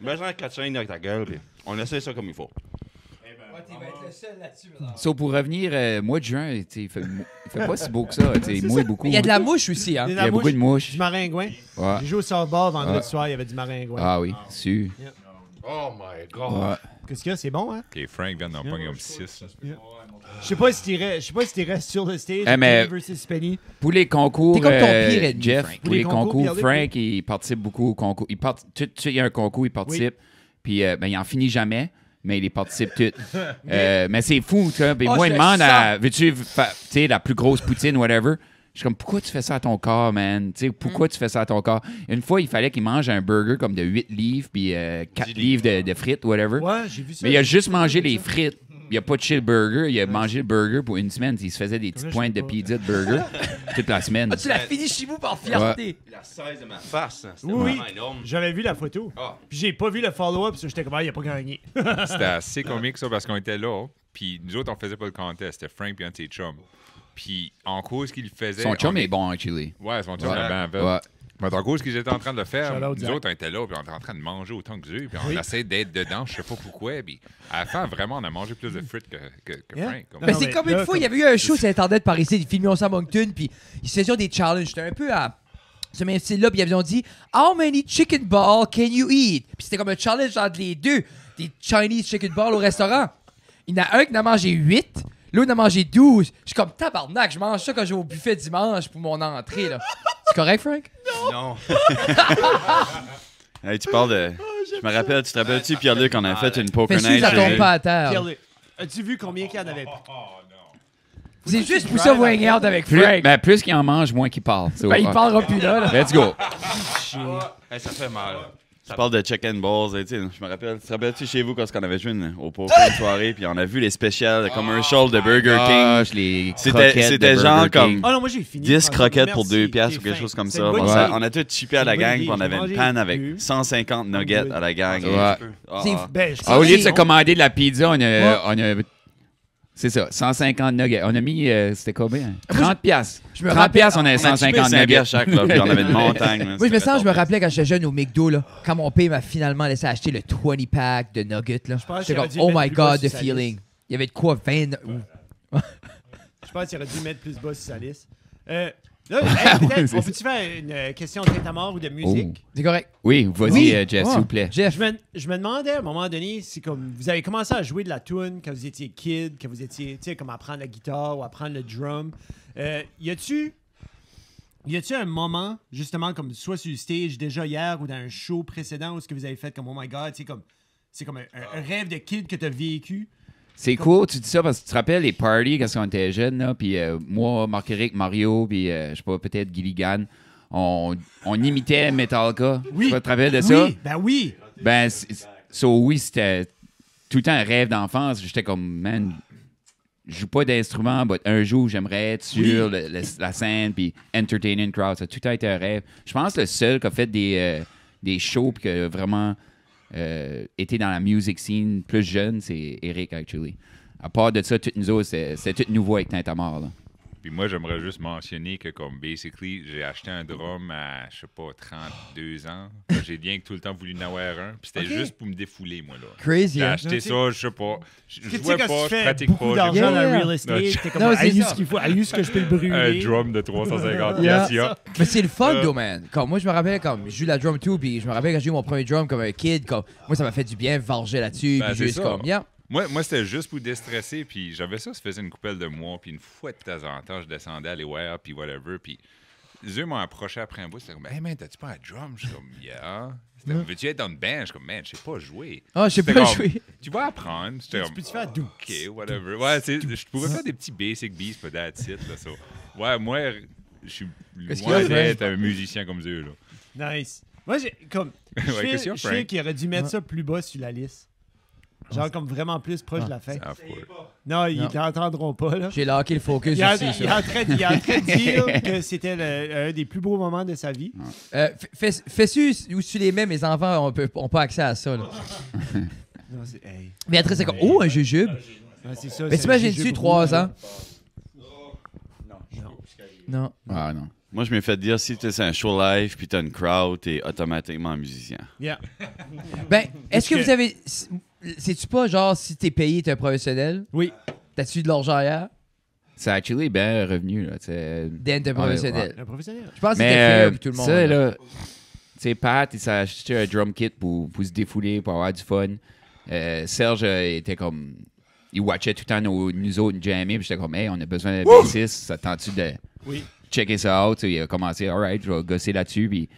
mets-ça en 4 chaînes avec ta gueule, puis on essaie ça comme il faut. So, pour revenir, mois de juin, tu sais, il fait pas si beau que ça. Tu sais, il mouille beaucoup. Il y a de la mouche aussi, hein. Il y a beaucoup de mouches. Du maringouin. Ouais. J'ai joué au softball vendredi Ouais. soir, il y avait du maringouin. Ah oui, sûr. Oh my God. Ouais. Qu'est-ce qu'il y a? C'est bon, hein? OK, Frank vient d'en pogner comme 6. Je sais pas si t'irais sur le stage. Eh, mais- Penny versus Penny. Pour les concours, T'es comme ton pire ennemi, Jeff, Frank. pour les concours, Pierre-Luc, Frank, il participe beaucoup au concours. Il y a un concours, il participe. Puis, ben, il en finit jamais, mais il les participe toutes. Mais c'est fou, tu vois. Puis Oh, moi, je il le demande sens. veux-tu faire, tu sais, la plus grosse poutine, whatever. Je suis comme, pourquoi tu fais ça à ton corps, man? Tu sais, pourquoi tu fais ça à ton corps? Une fois, il fallait qu'il mange un burger comme de 8 livres, puis 4 livres de frites, whatever. Ouais, j'ai vu ça. Mais il a juste mangé les frites. Il a pas touché le burger. Il a mangé le burger pour une semaine. Il se faisait des petites je pointes sais de pas. pizza de burger toute la semaine. Ah, tu l'as fini chez vous par fierté. La size de ma face, hein, c'était Oui, vraiment énorme. J'avais vu la photo. Ah. Puis j'ai pas vu le follow-up, parce que j'étais comme, ah, il a pas gagné. C'était assez comique, ça, parce qu'on était là. Puis nous autres, on faisait pas le contest. C'était Frank et un de ses chums. Puis en cause qu'il faisait. Son chum on est bon, actually. Ouais, son chum Ouais. est bien fait. Ouais. Mais en cause qu'ils étaient en train de le faire, Shout out, nous Zach. autres, on était là, puis on était en train de manger autant que eux, puis on essayait d'être dedans, je sais pas pourquoi. Puis à la fin, vraiment, on a mangé plus de frites que Yeah. Frank. Comme- Non, Ben, non, c'est mais comme là, une fois, il y avait eu un show sur Internet par ici, des films au Moncton, puis ils se faisaient des challenges. C'était un peu à ce même style-là, puis ils ont dit How many chicken balls can you eat? Puis c'était comme un challenge entre les deux, des Chinese chicken balls au restaurant. Il y en a un qui en a mangé 8, l'autre en a mangé 12. Je suis comme tabarnak, je mange ça quand je vais au buffet dimanche pour mon entrée. Là. C'est correct, Frank? Non. Hey, tu parles de... Je me rappelle, tu te rappelles-tu, Pierre-Luc, on a fait une poker Fais sûr night que ça tombe chez- pas à terre. Pierre-Luc, as-tu vu combien qu'il y en avait? C'est juste pour ça, vous hang out avec Plus, Frank. ben, plus qu'il en mange, moins qu'il parle. So, Ben, il ouais. parlera plus là. Let's go. Hey, ça fait mal. Tu parles de chicken balls, tu sais, je me rappelle. Tu te rappelles-tu chez vous quand on avait joué au poker une soirée, puis on a vu les spéciales, le commercial de Burger King. Gosh, les C'était- croquettes c'était de genre Burger comme- King. Ah non, moi j'ai fini. 10 Franck. croquettes pour Merci, 2 piastres ou t'es quelque fin. chose comme C'est ça. une bonne On, idée. on a tout chippé à la C'est une bonne gang, idée. puis on avait J'ai une mangé panne avec deux. 150 nuggets à la gang. Ouais. Ah. C'est- Ben, je Ah, au lieu de se sais, commander de la pizza, on a C'est ça, 150 nuggets. On a mis, c'était combien? 30 piastres. Je me 30 rappelle- piastres, on avait 150 nuggets. à chaque, là, puis on avait une montagne. Moi, je me rappelais quand j'étais jeune au McDo, là, quand mon père m'a finalement laissé acheter le 20-pack de nuggets. Là. pense J'étais qu'il aurait comme, dû oh mettre my plus bas god, sur the sa feeling. liste. Il y avait de quoi 20. Je pense qu'il aurait dû mettre plus bas sur sa liste. Là, peut-être, c'est on peut-tu faire une question de tête à mort ou de musique? C'est correct. Oui, vas-y, Oui. Jeff, Ouais. s'il vous plaît. Jeff, Je me demandais à un moment donné, si comme vous avez commencé à jouer de la tune quand vous étiez kid, quand vous étiez, tu sais, comme apprendre la guitare ou apprendre le drum. Y a-tu un moment, justement, comme soit sur le stage déjà hier ou dans un show précédent où ce que vous avez fait comme oh my god, c'est comme un rêve de kid que tu as vécu? C'est cool, tu dis ça parce que tu te rappelles les parties quand on était jeunes, là, puis moi, Marc-Éric, Mario, puis je sais pas, peut-être Gilligan, on imitait Metallica. Oui. Tu te rappelles de ça? Oui, ben oui. Ben, oui, c'était tout le temps un rêve d'enfance. J'étais comme, man, je joue pas d'instrument, mais un jour, j'aimerais être sur la scène puis entertainer une crowd. Ça a tout le temps été un rêve. Je pense que le seul qui a fait des shows puis qui a vraiment été dans la music scene plus jeune, c'est Eric, actually. À part de ça, toutes nous autres, c'est tout nouveau avec Tintamar, là. Puis moi, j'aimerais juste mentionner que, comme, basically, j'ai acheté un drum à, je sais pas, 32 ans. J'ai bien que tout le temps voulu en avoir un. Puis c'était Ok. juste pour me défouler, moi, là. crazy, J'ai hein? acheté ça, je sais pas. Je Tu sais, jouais quand pas, tu je fais pratique beaucoup pas. d'argent j'ai dans Yeah. le real estate, t'es comme, Non, c'est hey, ça. ce qu'il faut, hey, ce que je peux le brûler. un drum de 350 Yeah. piastres, yeah. Mais c'est le fun, though, man. Comme moi, je me rappelle, comme je joue la drum too, puis je me rappelle quand j'ai eu mon premier drum comme un kid, comme moi, ça m'a fait du bien, varger là-dessus, Ben, puis c'est juste ça. comme, yeah. Moi c'était juste pour déstresser, puis j'avais ça faisait une couple de mois, puis une fois de temps en temps, je descendais à les voir, puis whatever, puis eux m'ont approché après un bout, c'était comme, hey man, t'as-tu pas un drum? Je suis comme, yeah. C'était comme, veux-tu être dans une band? Je suis comme, man, je sais pas jouer. Ah, je sais C'était pas comme, jouer. Tu vas apprendre. J'étais Tu comme, peux-tu faire doux? OK, whatever. Ouais, je pourrais faire des petits basic beats, but that's it, là, ça. Ouais, moi, je suis Qu'est-ce qu'il loin y a, d'être un musicien comme eux, là. Nice. Moi, j'ai comme. Je Ouais, qu'est-ce qu'il y a, sais Frank? qu'il aurait dû mettre ça plus bas sur la liste. Genre comme vraiment plus proche de la fin. Ah, fuck. Non, ils Non. t'entendront pas, là. J'ai locké le focus Il est en aussi. il est en train de dire que c'était un des plus beaux moments de sa vie. Fais-tu où tu les mets, mes enfants ont pas accès à ça. Là. Non, c'est. Hey. Béatrice, c'est comme, oh, un jujube. Ouais, c'est ça. Mais c'est un t'imagines-tu jujube 3 rouge. ans? Non. Ah non. Moi, je m'ai fait dire, si tu es un show live puis tu as une crowd, tu es automatiquement musicien. Yeah. Ben, est-ce que que- vous avez. Sais-tu pas, genre, si t'es payé, t'es un professionnel? Oui. T'as-tu de l'argent ailleurs? C'est actually bien revenu, là. Dan, t'es un professionnel. Un professionnel. Je pense que c'est Mais fair pour tout le monde. ça, là, tu sais, Pat, il s'est acheté un drum kit pour se défouler, pour avoir du fun. Serge était comme... Il watchait tout le temps nous autres jammer, puis j'étais comme, hey, on a besoin d'un bassiste, ça tente-tu de Oui. checker ça out? Tu sais, il a commencé, alright, je vais gosser là-dessus, puis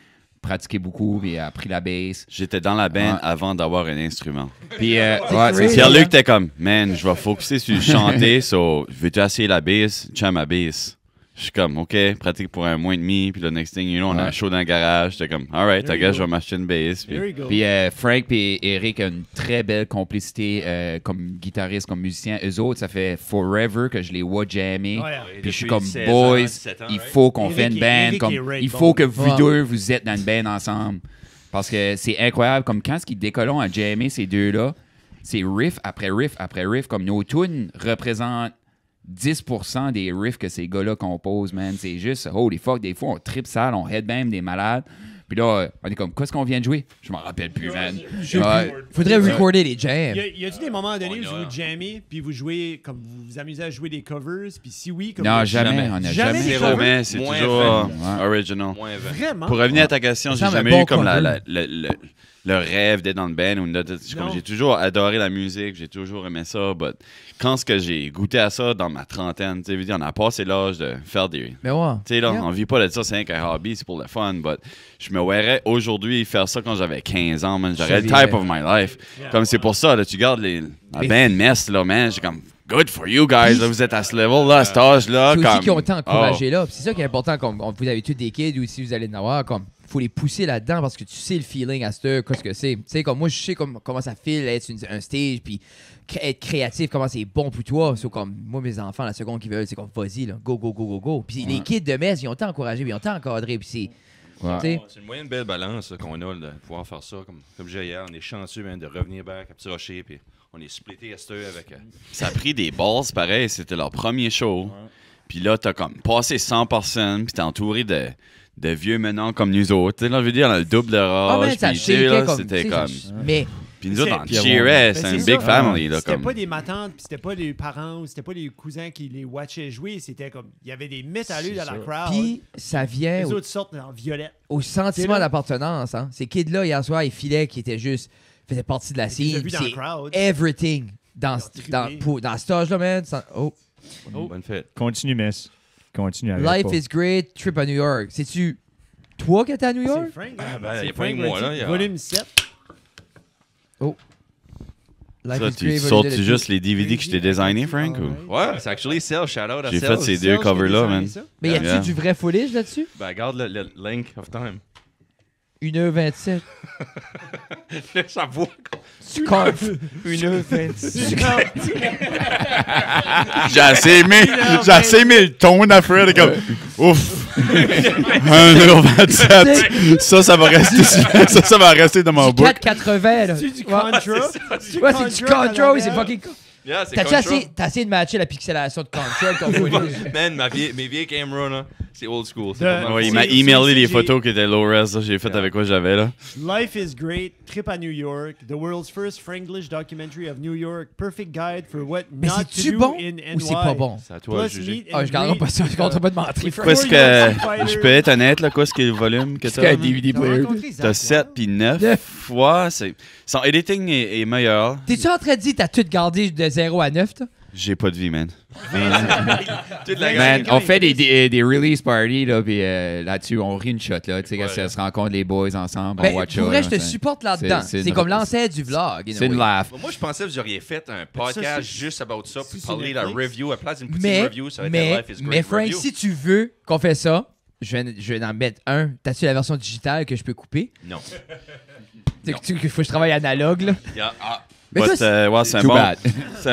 pratiquer beaucoup, puis il a appris la bass. J'étais dans la band Ouais. avant d'avoir un instrument. Puis, ouais, crazy. c'est ça. Pierre-Luc était comme, man, je vais focuser sur le chanter, so, veux-tu essayer la bass? Tiens ma bass. Je suis comme, OK, pratique pour un mois et demi, puis le next thing you know, on a un Ouais. show dans le garage. J'étais comme, alright, There I you guess go. je vais m'acheter une bass. Puis There you go. Puis Frank et Eric ont une très belle complicité comme guitariste, comme musicien. Eux autres, ça fait forever que je les vois jammer. Ouais. Puis je suis Depuis comme, 16 ans, boys, 17 ans, il right? faut qu'on Eric fait une et- band. Eric Comme, et Ray il faut que Bond. vous Ouais. deux, vous êtes dans une band ensemble. Parce que c'est incroyable. Comme quand ils décollent à jammer, ces deux-là, c'est riff après riff après riff. Comme nos tunes représentent 10% des riffs que ces gars-là composent, man. C'est juste, holy fuck, des fois, on tripe sale, on headbang des malades. Puis là, on est comme, qu'est-ce qu'on vient de jouer? Je m'en rappelle plus, man. Ouais. Faudrait recorder les jams. Y a-tu des moments donnés où vous jammez, puis vous jouez, comme vous vous amusez à jouer des covers, puis si oui, comme Non, vous- jamais. On n'a Jamais jamais. des zéro, covers? mais c'est Moins toujours vingt. original. Moins 20. Vraiment? Pour revenir à ta question, Ça j'ai semble un jamais bon eu comme cover. le rêve d'être dans le band. Comme Non. j'ai toujours adoré la musique, j'ai toujours aimé ça. But quand ce que j'ai goûté à ça dans ma trentaine, tu sais, je veux dire, on a passé l'âge de faire des... Mais ouais. Tu sais, là, Yeah. on vit pas de ça, c'est un hobby, c'est pour le fun. But je me verrais aujourd'hui faire ça quand j'avais 15 ans, man. J'aurais le J'avais- type of my life. Comme c'est pour ça, là, tu gardes la Mais- band mess, là, man. J'ai comme, good for you guys, là, vous êtes à ce level-là, à cet âge-là. C'est aussi comme- qu'ils ont été encouragés Oh. là. Puis c'est ça qui est important, comme vous avez tous des kids ou si vous allez en avoir, comme faut les pousser là-dedans parce que tu sais le feeling à qu'est-ce que c'est. Tu sais, comme moi, je sais comment ça file être sur un stage, puis être créatif, comment c'est bon pour toi. C'est comme moi, mes enfants, la seconde qu'ils veulent, c'est comme vas-y, là, go, go, go, go, go. Puis les kids de Metz, ils ont été encouragés, puis ils ont été encadrés, puis c'est. Ouais. Tu sais, C'est une moyenne belle balance là, qu'on a de pouvoir faire ça. Comme j'ai hier, on est chanceux man, de revenir back à Petit Rocher. Puis On est splitté à cette avec... Ça a pris des balls, pareil. C'était leur premier show. Puis là, t'as comme passé 100 personnes, puis t'es entouré de vieux menants comme nous autres. Tu sais, là, je veux dire, dans le double de rage. ça Puis, tu sais, là, shakeait c'était comme... Mais Puis nous autres, on C'est- cheerait. Ben, C'est c'est un ça. big family, là. C'était Comme... pas des matantes, puis c'était pas les parents, ou c'était pas les cousins qui les watchaient jouer. C'était comme, il y avait des métalleux dans la crowd. puis ça vient Les au, autres sortent en violette. au C'est sentiment là. d'appartenance. Hein. Ces kids-là, hier soir, ils filaient qui étaient juste... faisaient partie de la Tu les as scene. vus puis dans le C'est crowd. everything dans, Ils ont dans, trippé. dans cet âge-là, man. Bonne fête. Continue, Mess. Continue. arrête Life pas. is great, trip à New York. C'est-tu toi qui étais à New York? C'est Frank. Ah, ben, C'est il y a pas que moi, là, il y a- Volume 7. Life Ça, is tu great, sortes volume juste les DVD que je t'ai designés, Frank? Ou... Ouais, c'est actually Sale. Shout out à J'ai Sale. fait ces deux covers-là, man. Mais y a-tu Yeah. du vrai footage là-dessus? Ben, regarde le link of time. 1h27. Ça vaut Tu comptes. 1h26. J'ai assez aimé le ton d'affaire. Comme, ouf! 1,27. Ça va rester, ça va rester dans mon Du book. 4,80 là. C'est du Ouais. Contra. Ouais, c'est du Contra, oui, c'est fucking. Yeah, c'est T'as-tu Contra. t'as essayé de matcher la pixelation de Contra avec ton footage? Man, mes vieilles cameras, là, c'est old school. C'est De- pas mal. Ouais, il C'est- m'a c'est- emailé les j'ai- photos qui étaient low res. J'ai fait avec quoi j'avais là. Life is great. Trip à New York. The world's first Franglish documentary of New York. Perfect guide for what Mais not to c'est-tu do bon in NY. ou c'est pas bon? C'est à toi de Plus juger. meet Ah, and je garderai pas greet, ça, je compte pas de mentir. with Qu'est-ce four que. UFC fighters. Je peux être honnête, là, quoi, ce qui est le volume que C'est t'as? un là? DVD T'as player. rencontré Zach, T'as 7 hein? puis 9 fois. Son editing est meilleur. T'es-tu en train de dire que t'as tout gardé de 0 à 9, toi? J'ai pas de vie, man. Toute la Man, gang. on fait des release parties, là, puis là-dessus, on rit une shot, là. Tu sais, quand Ouais. ça se rencontre les boys ensemble, Ben, on watch pour vrai, ça, je te là, c'est- supporte là-dedans. c'est C'est une- comme l'ancêtre du vlog. in a C'est une way. laugh. Moi, je pensais que vous auriez fait un podcast juste about ça, puis c'est parler de la Netflix. review. À place d'une petite Mais, review, ça va être un Life is mais Great Frank, review. si tu veux qu'on fait ça, je vais en mettre un. T'as-tu la version digitale que je peux couper? Non. Tu sais qu'il faut que je travaille analogue, là. Mais But, ça, ouais, c'est un Too bon, bad. c'est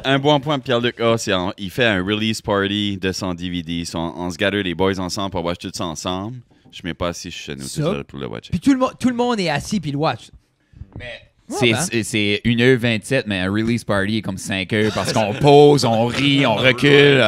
un bon point de Pierre-Luc A. Il fait un release party de son DVD. On se gather les boys ensemble pour watch tout ça ensemble. Je mets pas assis chez nous tout Ça. seul pour le watcher. puis tout le monde est assis puis le watch. Ouais, ben. C'est 1h27, mais un release party est comme 5 heures parce qu'on pose, on rit, on recule.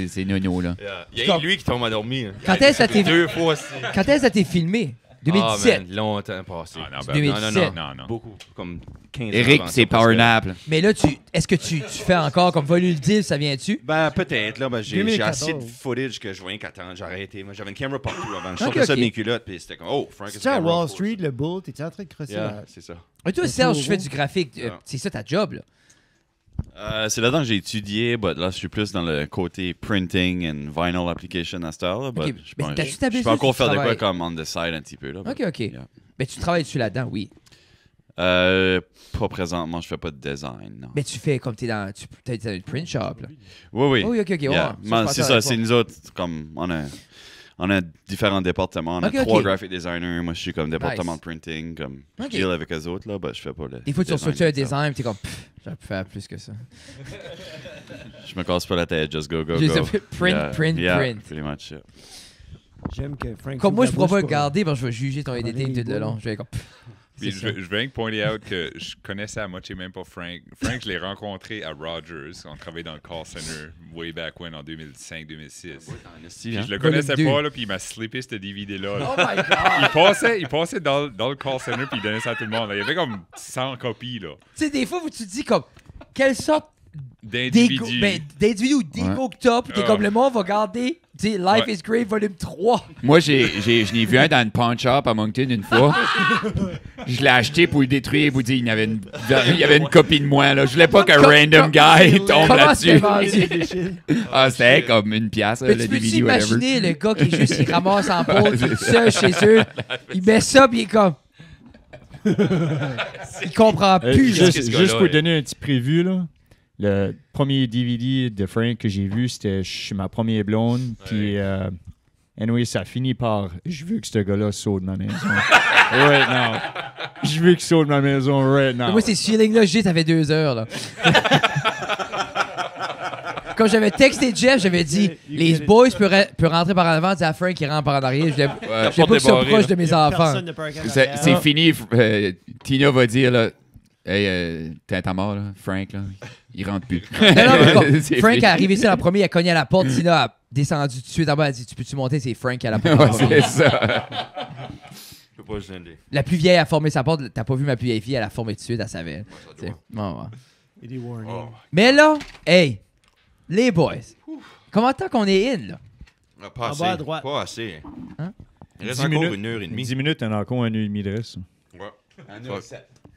C'est nono, là. Il y a lui qui tombe endormi. Quand est-ce que ça t'est- Deux fois. Quand est-ce que ça t'est filmé? 2017. Ah, man, longtemps passé. Ah, non, C'est ben, 2017. non. Beaucoup. Comme 15 ans Eric, avant c'est ça, parce Power que- Nap. là. Mais là, est-ce que tu fais encore comme Volu le dit, ça vient-tu? Ben, peut-être, là. Ben, j'ai 2014. assez de footage que je voyais qu'attendre. J'ai arrêté. Moi, j'avais une caméra partout avant. Je Ok, sortais ça ok. de mes culottes, puis c'était comme, oh, Frank, C'est à a Wall Street, le Bull, t'es-tu en train de crosser Yeah, la... c'est ça. Mais toi, Le Serge, je taureau. fais du graphique. Yeah. C'est ça ta job, là. C'est là-dedans que j'ai étudié, but là, je suis plus dans le côté printing and vinyl application à cette heure-là. but Ok, je mais pense- t'as-tu ta je peux business encore ou tu faire de quoi travailles? comme on the side un petit peu. Là, Ok, but, ok. yeah. Mais tu travailles dessus là-dedans, oui. Pas présentement, je fais pas de design, non. Mais tu fais comme t'es dans une print shop, là. Oui, oui. Oh, oui, ok, ok. ouais. Yeah. Ça, Man, je c'est pensais ça, à c'est nous autres, comme, on a différents départements. On a Ok, 3 ok. graphic designers. Moi, je suis comme département Nice. de printing. Comme, Ok. je deal avec eux autres, là, je fais pas le. Des fois, tu reçois un itself. design pis t'es comme, j'aurais pu faire plus que ça. Je me casse pas la tête, just go, go, Juste go. print, print, yeah, print. Pretty much, yeah. J'aime que Frank... Comme moi, je ouvre la pourrais pas bouche regarder, parce que je vais juger ton editing les tout le long. boules. Je vais comme, Puis c'est je ça. veux bien pointer out que je connaissais à moitié même pas Frank. Frank, je l'ai rencontré à Rogers. On travaillait dans le call center way back when, en 2005-2006. Puis je le connaissais Volume 2. pas, là, puis il m'a slippé ce DVD-là. là. Oh my god! Il passait dans le call center, puis il donnait ça à tout le monde. là. Il y avait comme 100 copies, là, Tu sais, des fois, où tu te dis comme, quelle sorte d'individus. d'individu ou d'égo que t'as, pis t'es Ah. comme le monde va garder, tu sais, Life Ouais. is Great volume 3. Moi, je l'ai vu un dans une pawn shop à Moncton une fois. Je l'ai acheté pour le détruire, pour dire qu'il y avait une copie de moi. Là. Je voulais pas qu'un random guy tombe Comment c'était là-dessus. vendu? Ah, c'était comme une pièce, Mais le tu peux-tu DVD, whatever. imaginer le gars qui est juste, il ramasse en pause, C'est tout seul chez eux, il met ça, pis il est comme... il comprend plus. là. que ce Juste gars-là pour est- donner un petit prévu, là, le premier DVD de Frank que j'ai vu, c'était chez ma première blonde. Puis, anyway, ça finit par « Je veux que ce gars-là saute de ma maison. » Right now. Je veux qu'il saute de ma maison right now. Moi, ces feelings-là, j'ai, ça fait 2 heures, là. Quand j'avais texté Jeff, j'avais dit les boys peuvent rentrer par en avant, dire à Frank qui rentre par en arrière. Je voulais pas qu'ils soient proches de mes enfants. Personne ne peut regarder C'est derrière. fini. Tina va dire, là, Hey, t'es à mort, là. Frank, là. Il rentre plus. Non, mais comme, C'est Frank fini. est arrivé ici la première, il a cogné à la porte, Tina a descendu tout de suite en bas, elle a dit, tu peux-tu monter? C'est Frank qui a la porte. Ouais, c'est ça. Je peux pas gêner. La plus vieille a formé sa porte, t'as pas vu ma plus vieille fille, elle a formé tout de suite, elle savait. Ouais, ça Tu sais. doit. Ouais, ouais. Et des warnings. Oh. Mais là, hey, les boys, comment tant qu'on est in, là? Ah, pas En assez. bas à droite. Pas assez. Hein? Il reste 10 encore minutes. 1h30. 10 minutes, on a encore 1h30 de reste. Ouais.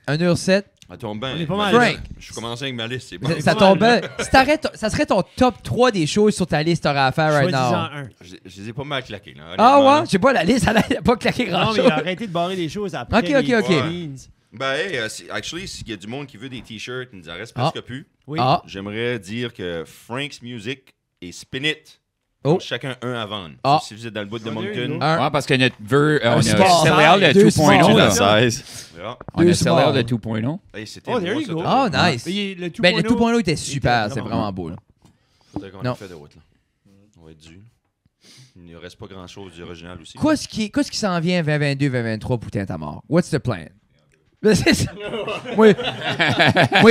1h07. Ça tombe bien. On est pas mal. Frank. Je commence avec ma liste, c'est bon. Ça tombe bien. Si t'arrêtes, ça serait ton top 3 des choses sur ta liste que t'aurais à faire right Choisis-en now. un. Je les ai pas mal claqués. Là, Ah honnêtement, ouais? là. Je sais pas, la liste, elle a pas claqué Non, grand-chose. mais il a arrêté de barrer des choses après. Ok, ok, les ok. Queens. Ben, hey, actually, s'il y a du monde qui veut des t-shirts, il nous en reste Ah. presque plus. Oui. Ah, J'aimerais dire que Frank's Music et Spin It Oh. ont chacun un à vendre. Ah. Si vous êtes dans le bout de Oh, there you Moncton, go. un. Ouais, parce que notre on a small. CLL de Deux 2.0, small. là. La 16. yeah. On a Deux CLL small. de 2.0. Hey, c'était Oh, there moi, you ça, go. toi. Oh, nice. Mais le 2.0, Ben, le 2.0 était était super, c'est vraiment vraiment beau. Là. Faudrait qu'on Non. ait fait de route, là. On va être dû. Il ne reste pas grand-chose du original aussi. Qu'est-ce qui s'en vient 2022, 2023 pour Tintamar? What's the plan? C'est ça. Oui,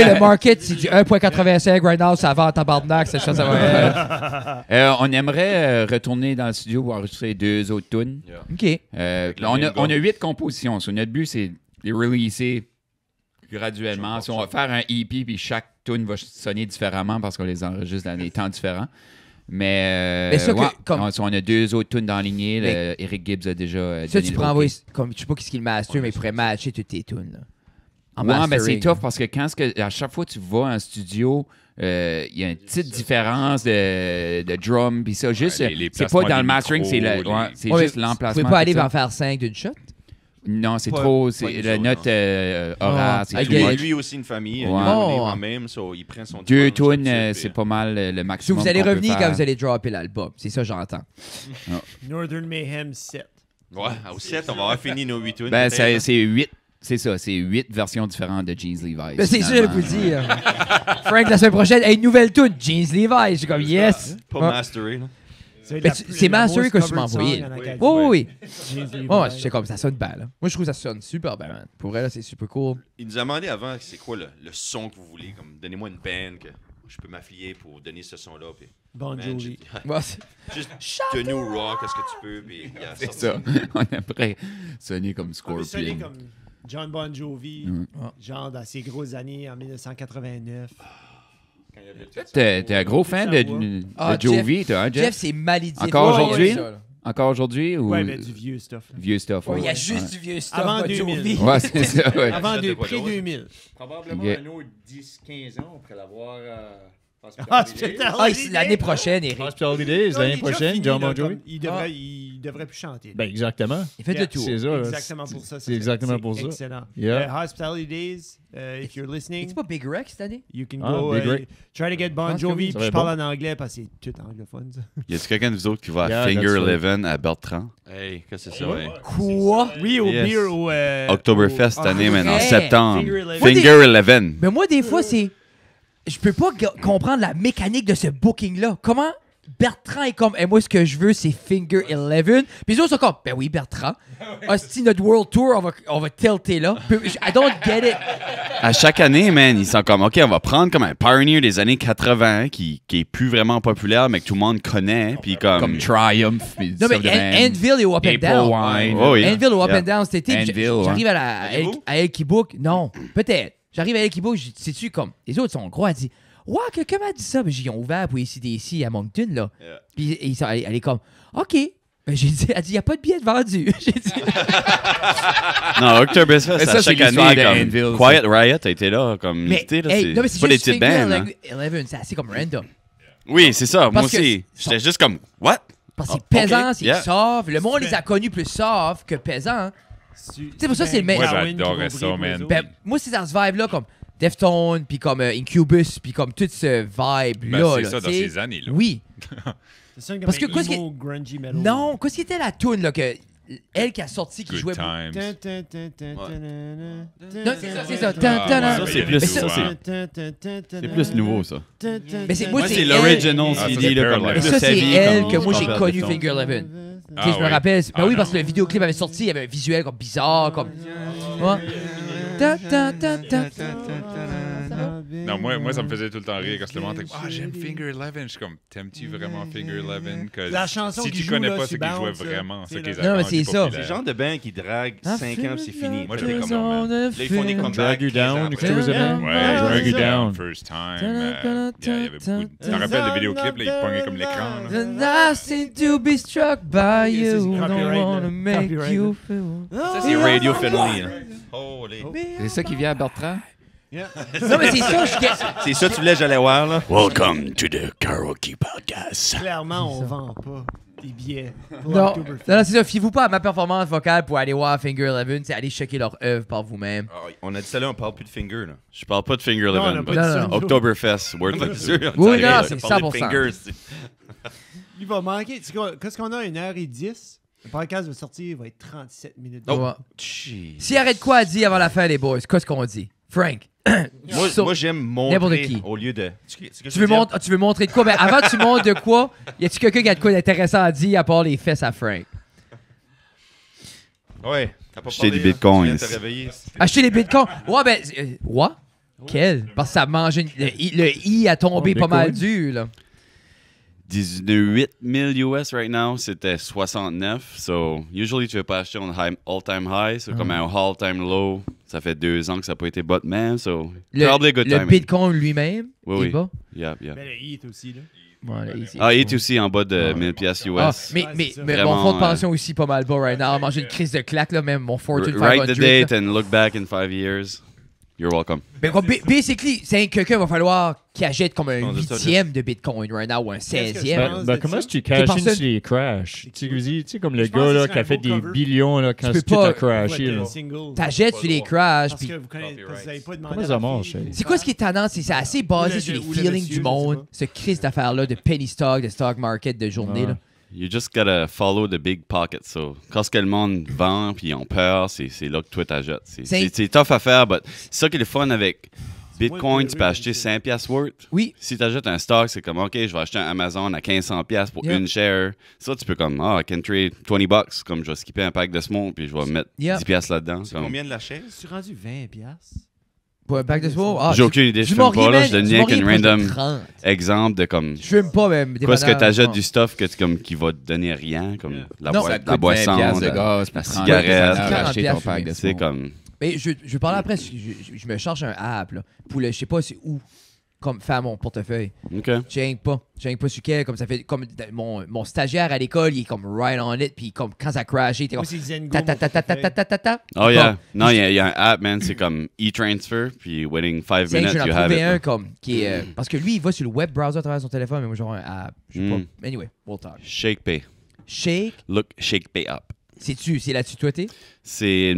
le market, c'est du 1.85 right now, ça va en tabarnak, ça va. On aimerait retourner dans le studio pour enregistrer 2 autres tunes. Yeah. OK. Avec le On même a gars. 8 compositions. So, notre but, c'est de les releaser graduellement. Si on va faire un EP, puis chaque tune va sonner différemment parce qu'on les enregistre dans des temps différents. Mais ça que- comme- on a 2 autres tunes dans la lignée. Mais- Eric Gibbs a déjà Ça, donné tu le pourrais OK. envoyer, comme, je sais pas ce qu'il master, mais il pourrait matcher toutes tes tunes. Là. En Ouais, mais c'est mastering. tough parce que à chaque fois que tu vas en studio, il y a une petite différence de drum. Puis ça, juste, Ouais, les c'est pas placements dans le des mastering, micros, c'est les- c'est Ouais, juste mais l'emplacement. Vous pouvez pas aller tout ça. en faire 5 d'une shot? Non, c'est Pas- trop. pas C'est une la chose, note non. horaire, Ah, c'est I too get much. it. Lui aussi une famille, Ouais. il a Oh. moi-même, so il prend son 2 dimanche, tunes, là-dessus, c'est puis- pas mal le Si maximum. vous allez qu'on peut revenir faire. quand vous allez dropper l'album. C'est ça, j'entends. Northern Mayhem 7. Ouais, au 7, on va avoir fini nos 8 tunes. Ben, peut-être, c'est 8. C'est ça, c'est 8 versions différentes de Jeans Levi's. Ben, c'est ça, je finalement. vous dire. Frank, la semaine prochaine, hey, une nouvelle tune, Jeans Levi. Je suis comme, yes. Pas Ouais. masteré, là. Ben, c'est masteré que tu m'as envoyé. Oui, oui, oui. Ouais, c'est comme, ça sonne bien, là. Moi, je trouve que ça sonne super bien, man. Pour vrai, là, c'est super cool. Il nous a demandé avant, c'est quoi le son que vous voulez. Comme, donnez-moi une band que je peux m'affilier pour donner ce son-là. Puis, Bon man, Jovi. Ouais, c'est- juste de new rock, qu'est-ce que tu peux. Puis, il a C'est sorti. ça. On aimerait sonner comme On peut sonner Scorpion. comme John Bon Jovi, genre dans ses grosses années en 1989. T'es un gros fan de Ah, Jovi, toi, hein, Jeff, Jeff? c'est malédique. Encore Ouais, aujourd'hui? ouais, ça, là. Encore aujourd'hui ou Ouais, mais du vieux stuff. là. vieux stuff? Ouais, il y a ouais. juste du vieux stuff. Avant pas de 2000. Jovi. Ouais, c'est ça, ouais. Avant Ça, de c'est pas drôle. pré-2000. Probablement Ok. un autre 10-15 ans, on pourrait l'avoir Hospital Ah, c'est l'année prochaine, Eric. Hospitality Days, Non, il l'année est déjà prochaine, fini, John là, Bon Jovi. comme il devrait plus chanter. Ben, exactement. Il fait Yeah. le tour. C'est ça. là. Exactement pour ça. C'est exactement pour ça. Excellent. Yeah. Hospitality Days, if you're listening, C'est pas Big Rex cette année? you can Ah, go Big Rick. try to get Bon pense que Jovi. oui. Ça Puis va je être parle en anglais parce que c'est tout anglophone. Ça. Y a-tu quelqu'un de vous autres qui va à Yeah, Finger that's right. 11 à Bertrand? Hey, qu'est-ce que c'est ça? hey? Quoi? Oui, au Yes. beer, au... Oktoberfest cette année, man, en Hey, septembre. Finger 11. Finger 11. Mais moi, des fois, c'est. Je peux pas comprendre la mécanique de ce booking-là. Comment Bertrand est comme, et moi, ce que je veux, c'est Finger 11. Puis les autres sont comme, ben oui, Bertrand. Hostie, notre World Tour, on va tilter là. I don't get it. À chaque année, man, ils sont comme, OK, on va prendre comme un pioneer des années 80 qui est plus vraiment populaire, mais que tout le monde connaît. Puis Comme Triumph. puis Non, mais ça de même. Anvil est au Up and April Down. Wine. Oh, oui. Anvil au Up Yeah. and Down cet été. Anvil, ouais. J'arrive Allez-vous? à Elkie Book. Non, peut-être. J'arrive à Elkie Book, sais-tu, comme, les autres sont gros, elle dit, ouais, comment elle dit ça? Ben, ils ont ouvert pour ici à Moncton, là. Yeah. Puis elle est comme, OK. Ben, j'ai dit, elle dit, il n'y a pas de billets de vendus. J'ai dit, Non, Oktoberfest, Mais ça, à c'est chaque l'histoire année, de comme Anvil, Quiet Riot a été là, comme mais, invité, là, hey, non, mais c'est pas des juste petites bandes. hein. Finger 11, c'est assez comme random. Oui, c'est ça, moi Parce que aussi. J'étais juste comme, what? Parce que Ah, c'est pesant, ok, c'est yeah. soft. Le monde les a connus plus soft que pesant. C'est pour ça, c'est le meilleur. Moi, j'adorais ça, man. Ben, moi, c'est dans ce vibe-là, comme Deftones, puis comme Incubus, puis comme tout ce vibe-là. Ben, c'est là, ça dans t'sais. ces années-là. Oui. Parce Parce que qu'est-ce emo, grungy metal. Non, qu'est-ce qui était la tune là, que elle qui a sorti, qui Good jouait. times. Non, c'est ça, c'est ça. Tan, tan, Ça, tan. c'est plus, Mais ça, ça, c'est plus nouveau, ça. Mais c'est moi, Moi, c'est c'est elle. l'original Ah, ça, CD, c'est là, comme Paralyze. Mais plus ça, c'est heavy, elle comme que moi, du j'ai Purple connu Distortion. Finger 11. Tu Ah sais, je me oui. rappelle. Ben Ah oui, parce que non. le vidéoclip avait sorti, il y avait un visuel comme bizarre, comme. Ouais. Non, moi, ça me faisait tout le temps rire quand le monde était comme, j'aime Finger Eleven. Je suis comme, t'aimes-tu vraiment Finger Eleven? Que La chanson si qu'il tu joue, connais là, pas, sur c'est qu'il jouait Bounce, là. vraiment. C'est qu'ils Non, mais c'est ça. C'est le genre de band qui drague 5 ans, c'est fini. Moi, j'étais comme ça. Là, ils font des comebacks. Drag You 15 ans Down, après. écoutez, vous avez Ouais, Drag You Down. First Time. Il y avait beaucoup. Tu te rappelles le vidéoclip, là, il pognait comme l'écran. là. Nothing to be struck by you. c'est Don't copyright, wanna là. make Copyright, you feel. Ça, c'est Radio Finley. Hein. Holy. C'est ça qui vient à Bertrand? Non, mais c'est ça, C'est ça, tu voulais, j'allais voir, là. Welcome to the Karaoke Podcast. Clairement, on vend pas des billets. pour Non, Oktoberfest. non, c'est ça. Fiez-vous pas à ma performance vocale pour aller voir Finger Eleven. C'est aller checker leur œuvre par vous-même. Ah, on a dit ça là, on parle plus de Finger, là. Je parle pas de Finger Non, on Eleven, a but pas dit ça. non. Oktoberfest, worthless. Oui, non, On c'est parlait de 100%. Fingers, c'est- Il va manquer. Qu'est-ce qu'on a, 1h10? Le podcast va sortir, il va être 37 minutes. Ouais. Jeez. S'il y aurait de quoi à dire avant la fin, les boys, qu'est-ce qu'on dit? Frank, Moi, j'aime N'importe montrer qui. au lieu de... tu veux montrer de quoi? Ben, avant que tu montres de quoi, y a-tu quelqu'un qui a de quoi d'intéressant à dire à part les fesses à Frank? Ouais. T'as pas Acheter parlé, des hein? bitcoins. Tu viens de te réveiller. Acheter les bitcoins. Ouais, ben, what? Quel? Parce que ça mange le I a tombé Oh, pas mal Bitcoin. dur, là. 18 000 US right now, c'était 69. So, usually, tu veux pas acheter en all-time high. So, comme un all-time low, ça fait 2 ans que ça n'a pas été bot même. So, probably a good Le timing. bitcoin lui-même Oui, est oui. bas. Yeah, yeah. Mais le I est aussi, là. Ouais, là, ici. Ah, il est aussi en bas de 1000 piastres US. Ah, mais Ouais, c'est ça. mon Vraiment, fonds de pension aussi pas mal bas right now. Manger une crise de claque, là, même mon Fortune 500. Write the date là. and look back in 5 years. You're welcome. Mais bon, basically, c'est quelqu'un va falloir qui achète comme un On dit ça, 8e de bitcoin right now ou un Qu'est-ce que 16e. tu penses? Comment est-ce que tu C'est caches personne- sur les crashs? Tu sais, comme le Je pense gars que là, ce qui serait a un fait beau des cover. billions là, quand Tu peux tout pas- a crashé. Ouais, là. single. T'achètes sur les crashs, Parce puis que vous connaissez vous avez pas demandé Comment à ça la marche, fille. hey? c'est quoi ce qui est tendance? C'est assez basé Ou sur le- les ou le feelings monsieur, du je sais monde. pas. Ce crise d'affaires-là de penny stock, de stock market de journée. Ouais. Là. You just gotta follow the big pockets. So, quand ce que le monde vend puis ils ont peur, c'est là que toi t'achètes. C'est tough à faire, but c'est ça qui est le fun avec Bitcoin. Tu peux acheter 5 piastres worth. Oui. Si tu achètes un stock, c'est comme, OK, je vais acheter un Amazon à 1500 piastres pour Yeah. une share. Ça, tu peux comme, I can trade 20 bucks. Comme je vais skipper un pack de smoke puis je vais mettre Yeah. 10 piastres là-dedans. C'est Comme- combien de la chaise? Tu rendu 20 piastres? Pour un pack de smoke? Ah, J'ai aucune idée, je fume pas, là, je donne rien qu'une random 30. exemple de comme. Je fume pas, même. Quoi est-ce que tu achètes du du stuff que comme, qui va te donner rien, comme la, Non. Ça te la coûte boisson, 20 piastres de la- gaz, la puis 30 cigarette. piastres pour 40 acheter ton piastres, pack de C'est smoke. comme. Mais je parle après, je me cherche un app là, pour le, je sais pas c'est où, comme faire mon portefeuille. OK. Je rien pas sur quel, comme ça fait, comme mon stagiaire à l'école, il est comme right on it, puis comme quand ça crashait, t'es Moi, comme c'est Zengo. ta ta ta ta ta ta ta ta ta. Oh yeah. Bon, Non, il y a un app, man, c'est comme e-transfer, puis waiting 5 c'est que minutes, j'en ai you have trouvé it. un comme, qui est, parce que lui, il va sur le web browser à travers son téléphone, mais moi, j'aurai un app. Je sais Mm. pas. Anyway, we'll talk. Shake Pay. Shake, Look, Shake Pay up. c'est là-dessus, toi, t'es? C'est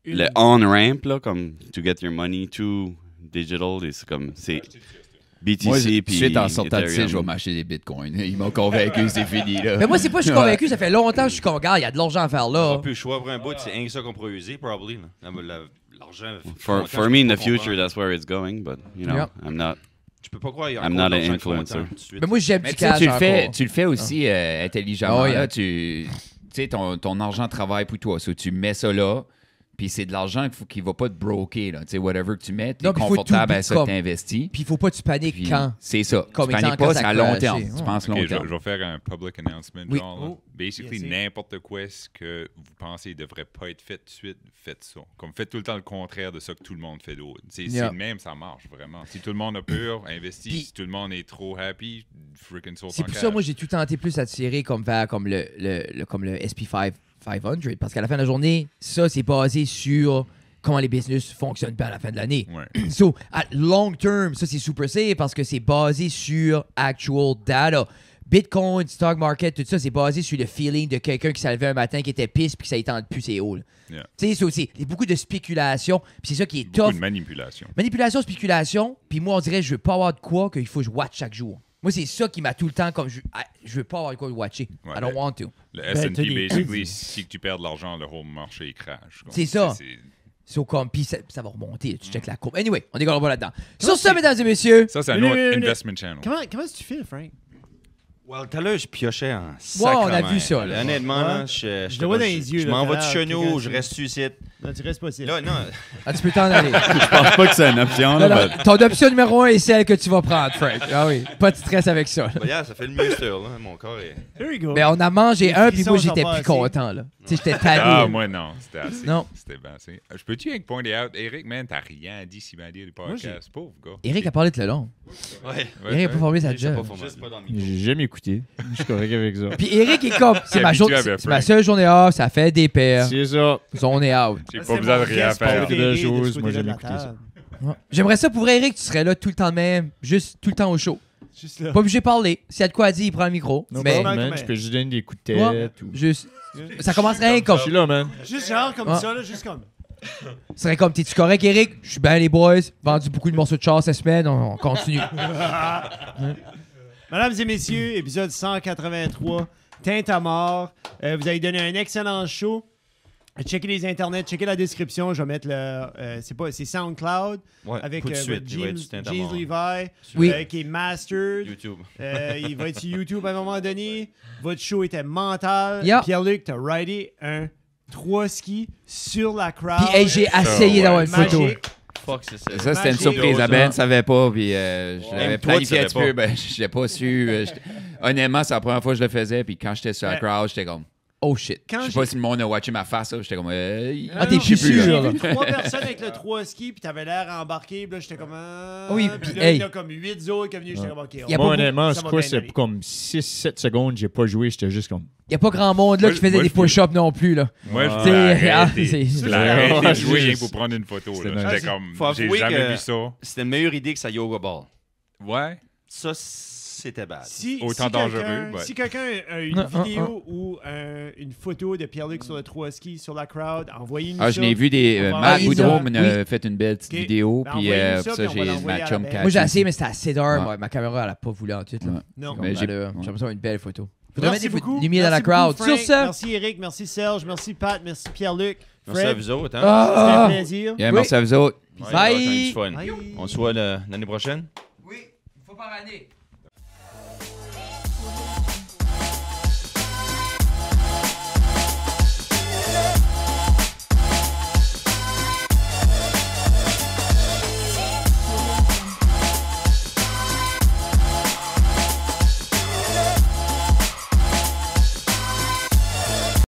le on-ramp, là, comme to get your money to digital, et c'est comme, c'est BTC, Moi, tout de puis suite, en sortant de Ethereum. ici, je vais m'acheter des bitcoins. Ils m'ont convaincu, c'est fini, là. Mais moi, c'est pas que je suis convaincu, ça fait longtemps que je suis comme, regarde, il y a de l'argent à faire On là. n'a plus le choix pour un bout, c'est rien que ça qu'on pourrait user, probably. là. L'argent... For me, in the future, that's where it's going, but, you know, Yep. I'm not. Je peux pas croire, il y a I'm encore not de an l'argent qui va influencer. monter tout de suite. Mais moi, j'aime Mais du tu sais, cash encore. tu le fais aussi intelligemment. Oh, yeah. Là, tu sais, ton argent travaille pour toi. So, tu mets ça là, puis c'est de l'argent qu'il ne va pas te broker. Là. Tu sais, whatever que tu mets, tu es Non, puis faut confortable tout à ça que comme- tu investis. Puis il faut pas que tu paniques Puis quand. c'est ça. Comme Tu paniques exemple, quand pas, ça c'est a à long crashé. terme. Ouais. Tu penses Ok, long je terme. vais faire un public announcement. Oui. Genre, là. Oh. Basically, Yes, n'importe quoi ce que vous pensez ne devrait pas être fait tout de suite, faites ça. Comme faites tout le temps le contraire de ça que tout le monde fait d'autre. C'est Yeah. le même, ça marche vraiment. Si tout le monde a peur, investis. Puis- Si tout le monde est trop happy, freaking saute C'est en pour cash. ça, moi, j'ai tout tenté plus à tirer comme vers comme le SP500. Parce qu'à la fin de la journée, ça, c'est basé sur comment les business fonctionnent à la fin de l'année. Ouais. So, at long term, ça, c'est super safe parce que c'est basé sur actual data. Bitcoin, stock market, tout ça, c'est basé sur le feeling de quelqu'un qui s'est levé un matin, qui était pisse, puis que ça y tente plus ses hauts. Yeah. Tu sais, c'est beaucoup de spéculation, puis c'est ça qui est Beaucoup tough. de manipulation. Manipulation, spéculation, puis moi, on dirait je veux pas avoir de quoi qu'il faut que je watch chaque jour. Moi, c'est ça qui m'a tout le temps comme je veux pas avoir de quoi de watcher. Ouais, I don't want to. Le Ben, t'as S&P, des- basically, si tu perds de l'argent, le whole marché il crash. Comme, C'est ça. So, comme, puis ça va remonter, tu check la courbe. Anyway, on décolle pas là-dedans. Sur ça, mesdames et messieurs, Ça, c'est un Mais, autre mais, mais, investment channel. Comment est-ce que tu fais, Frank? Well, tout à l'heure, je piochais en on a sacrement. vu ça, là. Honnêtement, Ouais. là, Je le vois dans les yeux, Je là, m'en vais tout de à chez l'heure, nous, quelqu'un, je reste ici. Non, tu restes pas ici. Là, non. Ah, tu peux t'en aller. Je pense pas que c'est une option. Non, Là, non, ton option numéro 1 est celle que tu vas prendre, Frank. Ah oui, pas de stress avec ça. mais... yeah, ça fait le mieux, là. Mon corps est... Here we go. Mais on a mangé Les un, puis moi, frissons j'étais sont plus passés. content, là. Tu sais, j'étais tanné. Ah, moi, non. C'était assez. Non. C'était bien assez. Je peux-tu rien que pointer out? Eric, man, t'as rien dit si mal dit du podcast. Pauvre gars. Eric a parlé tout le long. Ouais. Eric a pas formé sa J'ai pas job. formé. Juste pas dans le micro. J'ai jamais écouté. Je suis correct avec ça. Puis Eric est comme, c'est habitué avec c'est ma Frank. seule journée off, ça fait des paires. C'est ça. On est out. J'ai C'est pas besoin de mon rien guest faire. préféré. préféré de choses, ce moi, côté-là j'aime de la écouter ça. table. Ouais. J'aimerais ça pour Eric, tu serais là tout le temps de même, juste tout le temps au show. Juste là. Pas obligé de parler. S'il y a de quoi à dire, il prend le micro. Non, mais pas- man, je peux juste donner des coups de Ouais. tête. Ou... juste, ça commencerait rien comme. Je suis là, man. Juste genre comme Ah. ça, là, juste comme. Ce serait comme, t'es-tu correct, Eric? Je suis bien, les boys. Vendu beaucoup de morceaux de char cette semaine, on continue. Mesdames et messieurs, épisode 183, Teinte à mort. Vous avez donné un excellent show. Checkez les internets, checkez la description. Je vais mettre le. C'est SoundCloud Ouais, avec tout de suite, votre il va être James, sur Teinte à James mort. Levi, Oui. qui est mastered. YouTube. Il va être sur YouTube à un moment donné. Votre show était mental. Yeah. Pierre-Luc, t'as ridé un 3 ski sur la crowd. Puis, hey, j'ai essayé ouais. d'avoir une photo. Magique. Fuck, c'est ça. Ça, c'était une Magic. surprise. La band ne savait pas, puis je l'avais Même toi, planifié tu un petit savais peu. Ben, je l'ai pas su. Honnêtement, c'est la première fois que je le faisais, puis quand j'étais sur la Ouais. crowd, j'étais comme. Oh shit. Quand Je sais j'ai- pas si le monde a watché ma face, là, j'étais comme. Ah, t'es Non, plus j'ai sûr, là. vu 3 personnes avec le 3 ski, puis t'avais l'air embarqué, puis là, j'étais comme. Oui, puis puis là, hey. il y a comme 8 autres qui sont venus, j'étais comme, ok. Y a on- Moi, pas honnêtement, ça c'est va quoi? bien C'est aller. comme 6-7 secondes, j'ai pas joué, j'étais juste comme. Y a pas grand monde là Moi, qui faisait moi, des je peux- push-ups non plus, là. Moi, je T'sais, voulais ah, arrêter. c'est- Je voulais arrêter de Ouais, jouer rien juste- pour prendre une photo. c'est là. nice. J'étais comme. Faut J'ai avouer jamais que- vu ça. C'était une meilleure idée que sa yoga ball. Ouais. Ça, c'était bad. Autant dangereux, ouais. Si quelqu'un a une vidéo ou une photo de Pierre-Luc sur le 3 ski sur la crowd, envoyez-nous ça. Ah, je n'ai vu des. On va Matt envoyer Boudreau ça. m'en a fait une belle petite Ok. vidéo, Ben, puis envoyez-nous pour ça, ça, puis on va j'ai l'envoyer ma à la chum band. catch. Moi, j'ai essayé, mais c'était assez dark. Ouais. Ouais, ma caméra, elle a pas voulu en tout, là. Ouais. Non. Mais j'ai- J'aimerais ouais. ça une belle photo. Faudrait Merci mettre des beaucoup. lumières dans la Merci crowd. beaucoup, Sur Frank. ça, Merci Eric, merci Serge, merci Pat, merci Pierre-Luc. Merci à Fred, vous autres. Hein? c'était un ah, plaisir. Yeah, merci à vous autres. Ouais, Bye. ça va être du fun. Bye. On se voit l'année prochaine. oui, il faut par année.